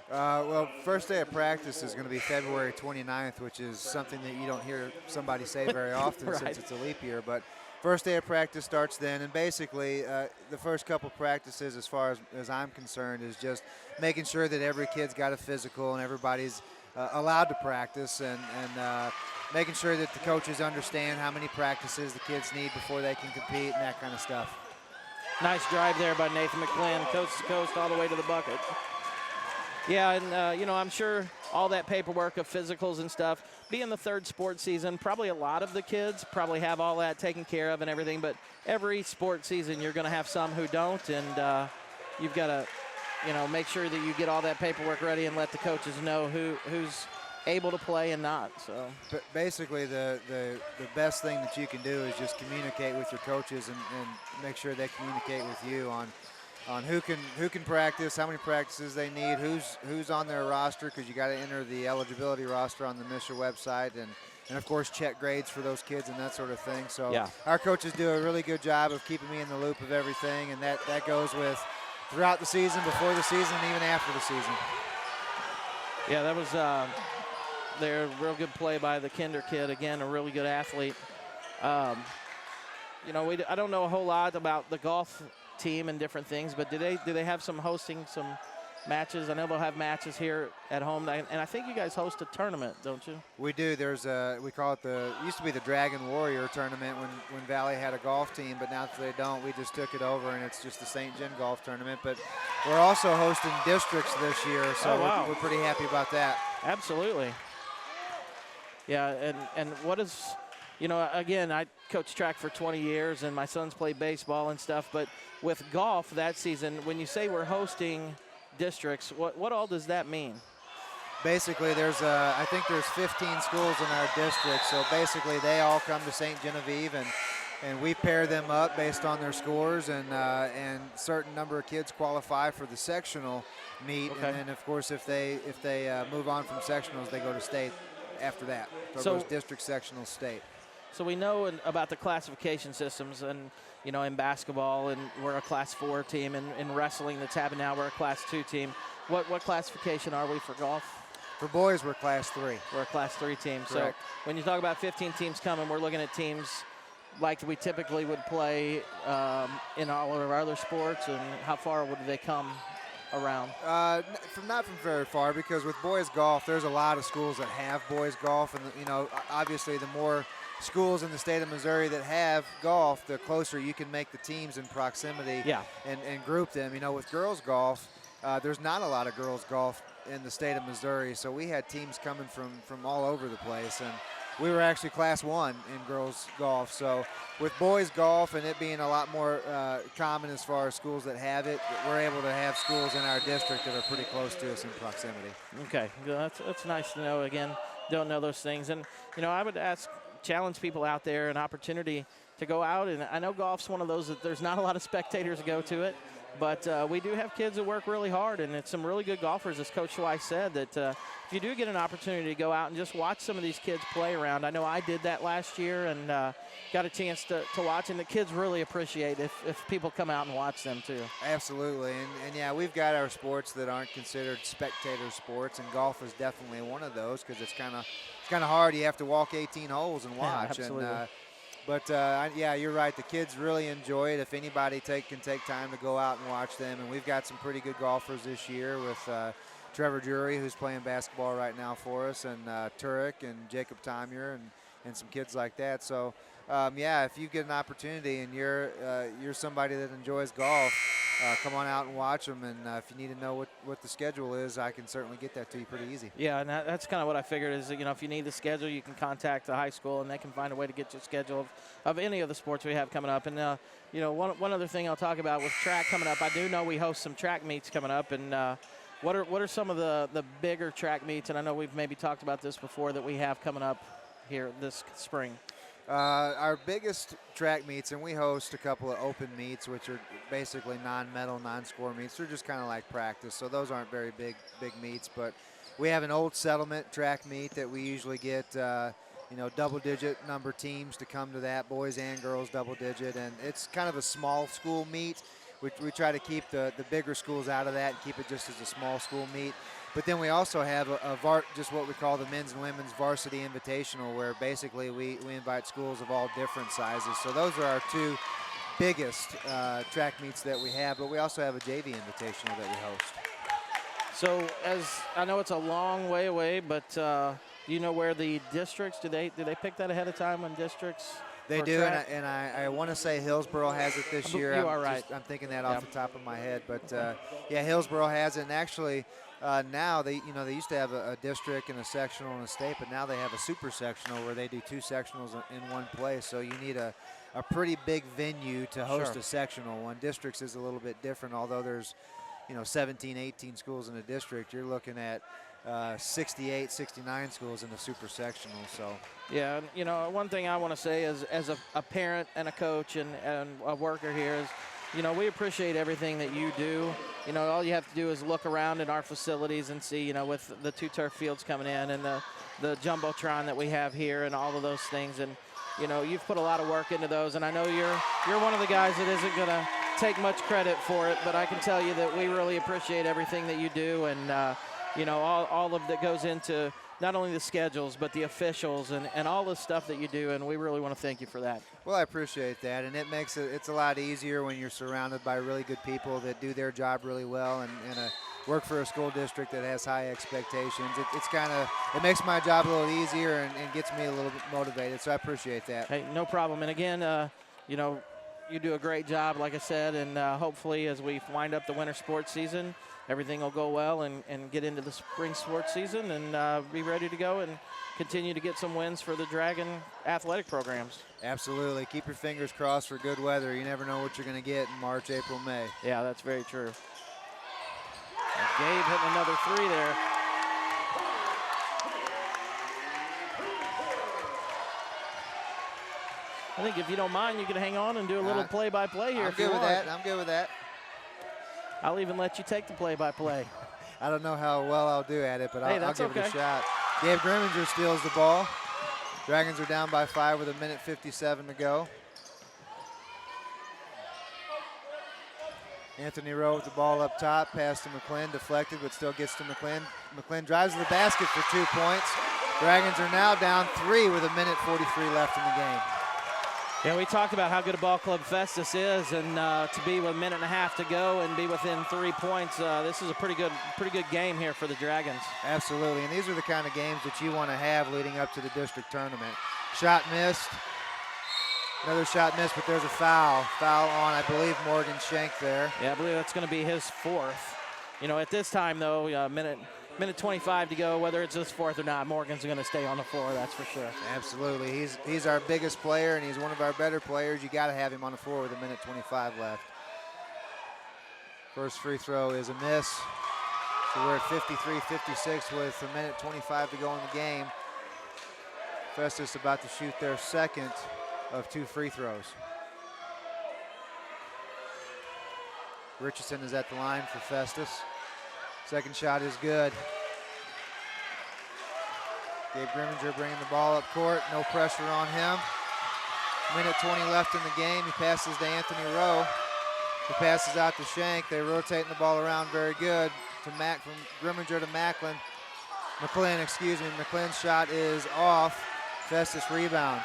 Well, first day of practice is going to be February 29th, which is something that you don't hear somebody say very often Right. since it's a leap year. But first day of practice starts then, and basically the first couple practices, as far as I'm concerned, is just making sure that every kid's got a physical and everybody's allowed to practice, and making sure that the coaches understand how many practices the kids need before they can compete and that kind of stuff. Nice drive there by Nathan McClin, coast to coast all the way to the bucket. Yeah, and, I'm sure all that paperwork of physicals and stuff, being the third sports season, probably a lot of the kids probably have all that taken care of and everything, but every sports season you're going to have some who don't, and you've got to make sure that you get all that paperwork ready and let the coaches know who's able to play and not. So, but basically, the best thing that you can do is just communicate with your coaches and make sure they communicate with you on who can practice, how many practices they need, who's on their roster, because you got to enter the eligibility roster on the MISHA website, and of course check grades for those kids and that sort of thing. So our coaches do a really good job of keeping me in the loop of everything, and that goes with throughout the season, before the season, and even after the season. Yeah, that was their real good play by the Kinder kid. Again, a really good athlete. I don't know a whole lot about the golf team and different things, but do they have some hosting some matches? I know they'll have matches here at home, and I think you guys host a tournament, don't you? We do. There's we call it used to be the Dragon Warrior tournament when Valley had a golf team, but now that they don't, we just took it over, and it's just the St. John Golf Tournament. But we're also hosting districts this year, so we're pretty happy about that. Absolutely. Yeah, and what is, again, I coached track for 20 years, and my sons played baseball and stuff, but with golf that season, when you say we're hosting districts, what all does that mean? Basically, I think there's 15 schools in our district, so basically they all come to St. Genevieve, and we pair them up based on their scores, and certain number of kids qualify for the sectional meet, and then of course if they move on from sectionals, they go to state after that. So it goes district, sectional, state. So we know about the classification systems, and in basketball, and we're a Class 4 team, and in wrestling that's happening now, we're a Class 2 team. What classification are we for golf? For boys, we're Class 3. We're a Class 3 team. Correct. So when you talk about 15 teams coming, we're looking at teams like we typically would play in all of our other sports, and how far would they come around? Not from very far, because with boys golf, there's a lot of schools that have boys golf, and obviously the more schools in the state of Missouri that have golf, the closer you can make the teams in proximity and group them. With girls golf, there's not a lot of girls golf in the state of Missouri, so we had teams coming from all over the place, and we were actually Class 1 in girls golf. So with boys golf and it being a lot more common as far as schools that have it, we're able to have schools in our district that are pretty close to us in proximity. Okay, that's nice to know. Again, don't know those things. And, I would challenge people out there an opportunity to go out, and I know golf's one of those that there's not a lot of spectators go to it, But we do have kids that work really hard, and it's some really good golfers, as Coach Schweiss said, that if you do get an opportunity to go out and just watch some of these kids play around. I know I did that last year and got a chance to watch, and the kids really appreciate if people come out and watch them too. Absolutely, and yeah, we've got our sports that aren't considered spectator sports, and golf is definitely one of those because it's kind of hard. You have to walk 18 holes and watch. Yeah, absolutely. Yeah, you're right. The kids really enjoy it. If anybody can take time to go out and watch them, and we've got some pretty good golfers this year with Trevor Drury, who's playing basketball right now for us, and Turek and Jacob Tomier and some kids like that. So, yeah, if you get an opportunity and you're somebody that enjoys golf, come on out and watch them. And if you need to know what the schedule is, I can certainly get that to you pretty easy. Yeah, and that's kind of what I figured is that, if you need the schedule, you can contact the high school, and they can find a way to get you a schedule of any of the sports we have coming up. And, one other thing I'll talk about with track coming up, I do know we host some track meets coming up. And what are some of the bigger track meets? And I know we've maybe talked about this before that we have coming up here this spring. Our biggest track meets, and we host a couple of open meets, which are basically non-medal, non-score meets. They're just kind of like practice, so those aren't very big meets. But we have an old settlement track meet that we usually get, double-digit number teams to come to that, boys and girls double-digit, and it's kind of a small school meet. We try to keep the bigger schools out of that and keep it just as a small school meet. But then we also have just what we call the men's and women's varsity invitational, where basically we invite schools of all different sizes. So those are our two biggest track meets that we have, but we also have a JV invitational that we host. So as I know it's a long way away, but do you know where the districts, do they pick that ahead of time when districts? They do, and I want to say Hillsboro has it this year. You are right. I'm thinking that off the top of my head, but yeah, Hillsboro has it, and actually now they used to have a district and a sectional and a state, but now they have a super sectional where they do two sectionals in one place. So you need a pretty big venue to host a sectional one. Districts is a little bit different, although there's 17, 18 schools in a district. You're looking at 68, 69 schools in the super sectional. So yeah, one thing I want to say is, as a parent and a coach and a worker here is, we appreciate everything that you do. All you have to do is look around in our facilities and see, with the two turf fields coming in and the Jumbotron that we have here and all of those things. And, you've put a lot of work into those. And I know you're one of the guys that isn't going to take much credit for it, but I can tell you that we really appreciate everything that you do. And, all of that goes into not only the schedules, but the officials and all the stuff that you do, and we really want to thank you for that. Well, I appreciate that, and it makes it's a lot easier when you're surrounded by really good people that do their job really well and work for a school district that has high expectations. It makes my job a little easier and gets me a little bit motivated, so I appreciate that. Hey, no problem. And again, you do a great job, like I said, and hopefully as we wind up the winter sports season, everything will go well and get into the spring sports season and be ready to go and continue to get some wins for the Dragon athletic programs. Absolutely. Keep your fingers crossed for good weather. You never know what you're going to get in March, April, May. Yeah, that's very true. And Gabe hitting another three there. I think if you don't mind, you can hang on and do a little play-by-play here. I'm good with that. I'm good with that. I'll even let you take the play-by-play. I don't know how well I'll do at it, but I'll give it a shot. Gabe Grimminger steals the ball. Dragons are down by 5 with 1:57 to go. Anthony Rowe with the ball up top, pass to McClin, deflected, but still gets to McClin. McClin drives to the basket for 2 points. Dragons are now down 3 with 1:43 left in the game. Yeah, we talked about how good a ball club Festus is, and to be with 1.5 minutes to go and be within 3 points, this is a pretty good game here for the Dragons. Absolutely, and these are the kind of games that you want to have leading up to the district tournament. Shot missed. Another shot missed, but there's a foul. Foul on, I believe, Morgan Schenk there. Yeah, I believe that's going to be his 4th. At this time, though, minute 25 to go, whether it's his 4th or not, Morgan's going to stay on the floor, that's for sure. Absolutely. He's our biggest player, and he's one of our better players. You got to have him on the floor with 1:25 left. First free throw is a miss. So we're at 53-56 with 1:25 to go in the game. Festus about to shoot their second of 2 free throws. Richardson is at the line for Festus. Second shot is good. Gabe Grimminger bringing the ball up court. No pressure on him. Minute 20 left in the game. He passes to Anthony Rowe. He passes out to Shank. They're rotating the ball around very good. From Grimminger to McClin's shot is off. Festus rebound.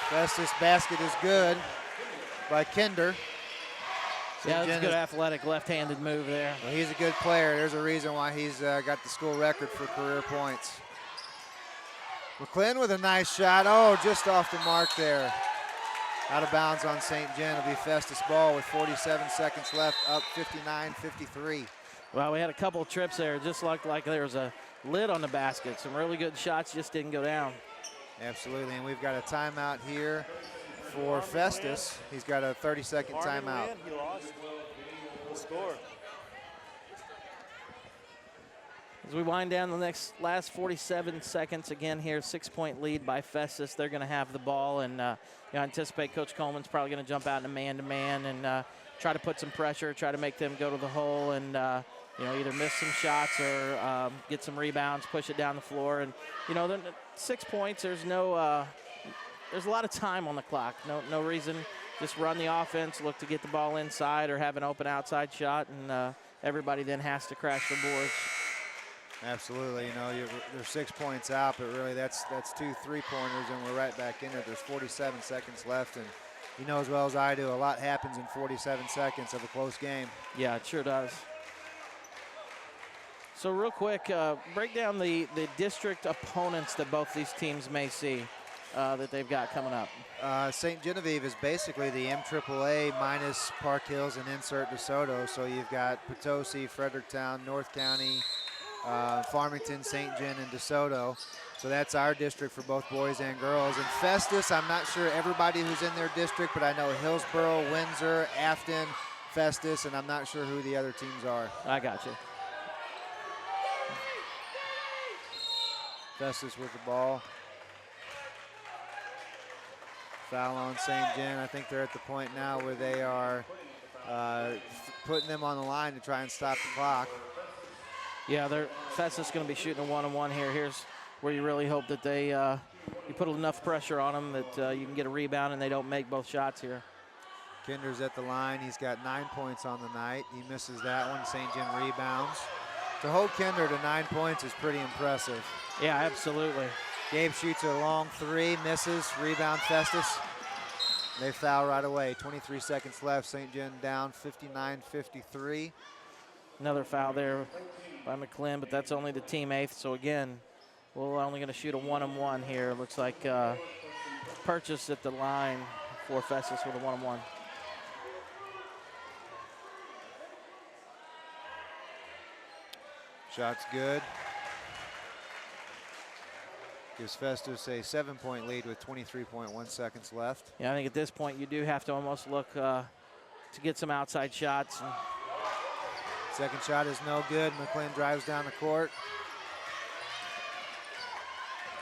Festus basket is good by Kinder. Yeah, that's a good athletic left-handed move there. Well, he's a good player. There's a reason why he's got the school record for career points. McClin with a nice shot. Oh, just off the mark there. Out of bounds on St. John. It'll be Festus ball with 47 seconds left, up 59-53. Well, we had a couple of trips there. It just looked like there was a lid on the basket. Some really good shots just didn't go down. Absolutely, and we've got a timeout here for Festus. He's got a 30-second timeout. He lost. He scored. As we wind down the last 47 seconds, again here, 6-point lead by Festus. They're going to have the ball, and I anticipate Coach Coleman's probably going to jump out in a man-to-man and try to put some pressure, try to make them go to the hole and either miss some shots or get some rebounds, push it down the floor. And 6 points. There's a lot of time on the clock. No reason. Just run the offense, look to get the ball inside or have an open outside shot, and everybody then has to crash the boards. Absolutely, they're 6 points out, but really that's 2 3-pointers, and we're right back in it. There's 47 seconds left, and you know as well as I do, a lot happens in 47 seconds of a close game. Yeah, it sure does. So real quick, break down the district opponents that both these teams may see that they've got coming up. St. Genevieve is basically the MAAA minus Park Hills and insert DeSoto. So you've got Potosi, Fredericktown, North County, Farmington, St. John, and DeSoto. So that's our district for both boys and girls. And Festus, I'm not sure everybody who's in their district, but I know Hillsboro, Windsor, Afton, Festus, and I'm not sure who the other teams are. I got you. Festus with the ball. Foul on St. John. I think they're at the point now where they are putting them on the line to try and stop the clock. Yeah, Festus going to be shooting a one-on-one here. Here's where you really hope that they you put enough pressure on them that you can get a rebound and they don't make both shots here. Kinder's at the line. He's got 9 points on the night. He misses that one. St. John rebounds. To hold Kinder to 9 points is pretty impressive. Yeah, absolutely. Gabe shoots a long three, misses, rebound Festus. They foul right away. 23 seconds left. St. John down 59-53. Another foul there by McClin, but that's only the team eighth. So again, we're only going to shoot a one-on-one here. Looks like Purchase at the line for Festus with a one-on-one. Shot's good. Gives Festus a 7-point lead with 23.1 seconds left. Yeah, I think at this point you do have to almost look to get some outside shots. Second shot is no good. McClin drives down the court.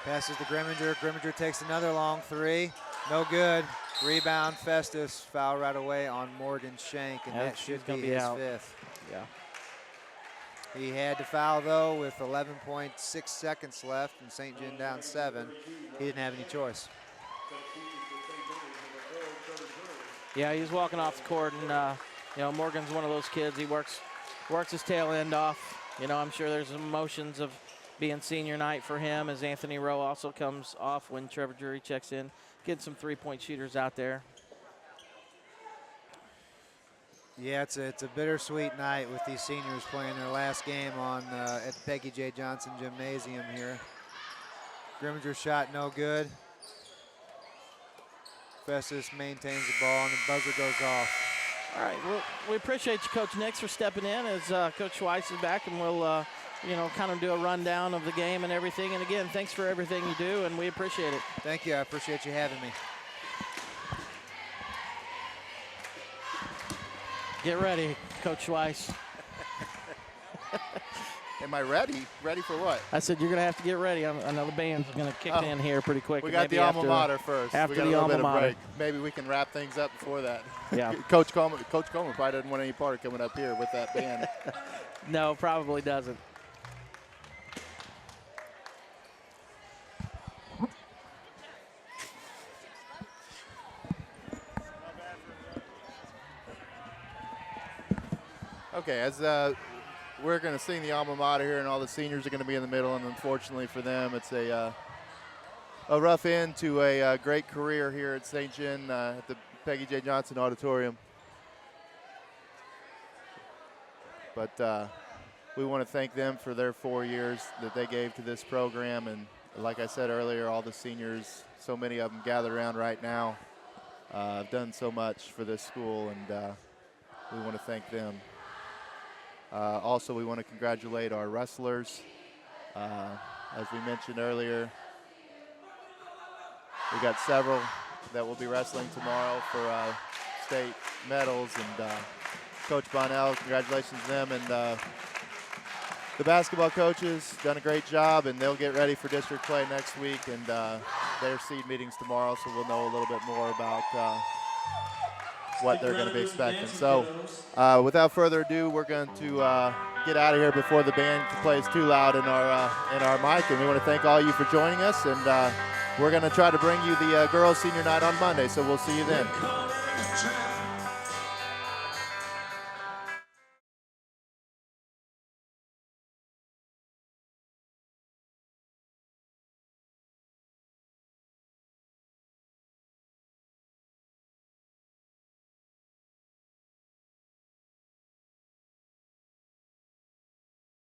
Passes to Grimminger. Grimminger takes another long three. No good. Rebound Festus. Foul right away on Morgan Shank, and that should be his fifth. Yeah. He had to foul, though, with 11.6 seconds left, and St. John down 7. He didn't have any choice. Yeah, he's walking off the court, and Morgan's one of those kids. He works his tail end off. I'm sure there's emotions of being senior night for him, as Anthony Rowe also comes off when Trevor Drury checks in. Getting some three-point shooters out there. Yeah, it's a bittersweet night with these seniors playing their last game at Peggy J. Johnson Gymnasium here. Grimminger's shot no good. Festus maintains the ball, and the buzzer goes off. All right, well, we appreciate you, Coach Nix, for stepping in as Coach Schweiss is back, and we'll, kind of do a rundown of the game and everything. And again, thanks for everything you do, and we appreciate it. Thank you. I appreciate you having me. Get ready, Coach Schweiss. Am I ready? Ready for what? I said you're going to have to get ready. Another band's going to kick in here pretty quick. We got Maybe the alma mater first. After we got the a little alma bit of mater. break. Maybe we can wrap things up before that. Yeah. Coach Coleman probably doesn't want any part of coming up here with that band. No, probably doesn't. Okay, as we're going to sing the alma mater here, and all the seniors are going to be in the middle, and unfortunately for them, it's a rough end to a great career here at St. John at the Peggy J. Johnson Auditorium. But we want to thank them for their 4 years that they gave to this program, and like I said earlier, all the seniors, so many of them gathered around right now, have done so much for this school, and we want to thank them. Also, we want to congratulate our wrestlers. As we mentioned earlier, we got several that will be wrestling tomorrow for state medals. And Coach Bonnell, congratulations to them. And the basketball coaches done a great job, and they'll get ready for district play next week. And their seed meetings tomorrow, so we'll know a little bit more about what they're going to be expecting. So without further ado, we're going to get out of here before the band plays too loud in our mic. And we want to thank all you for joining us. And we're going to try to bring you the girls' senior night on Monday. So we'll see you then.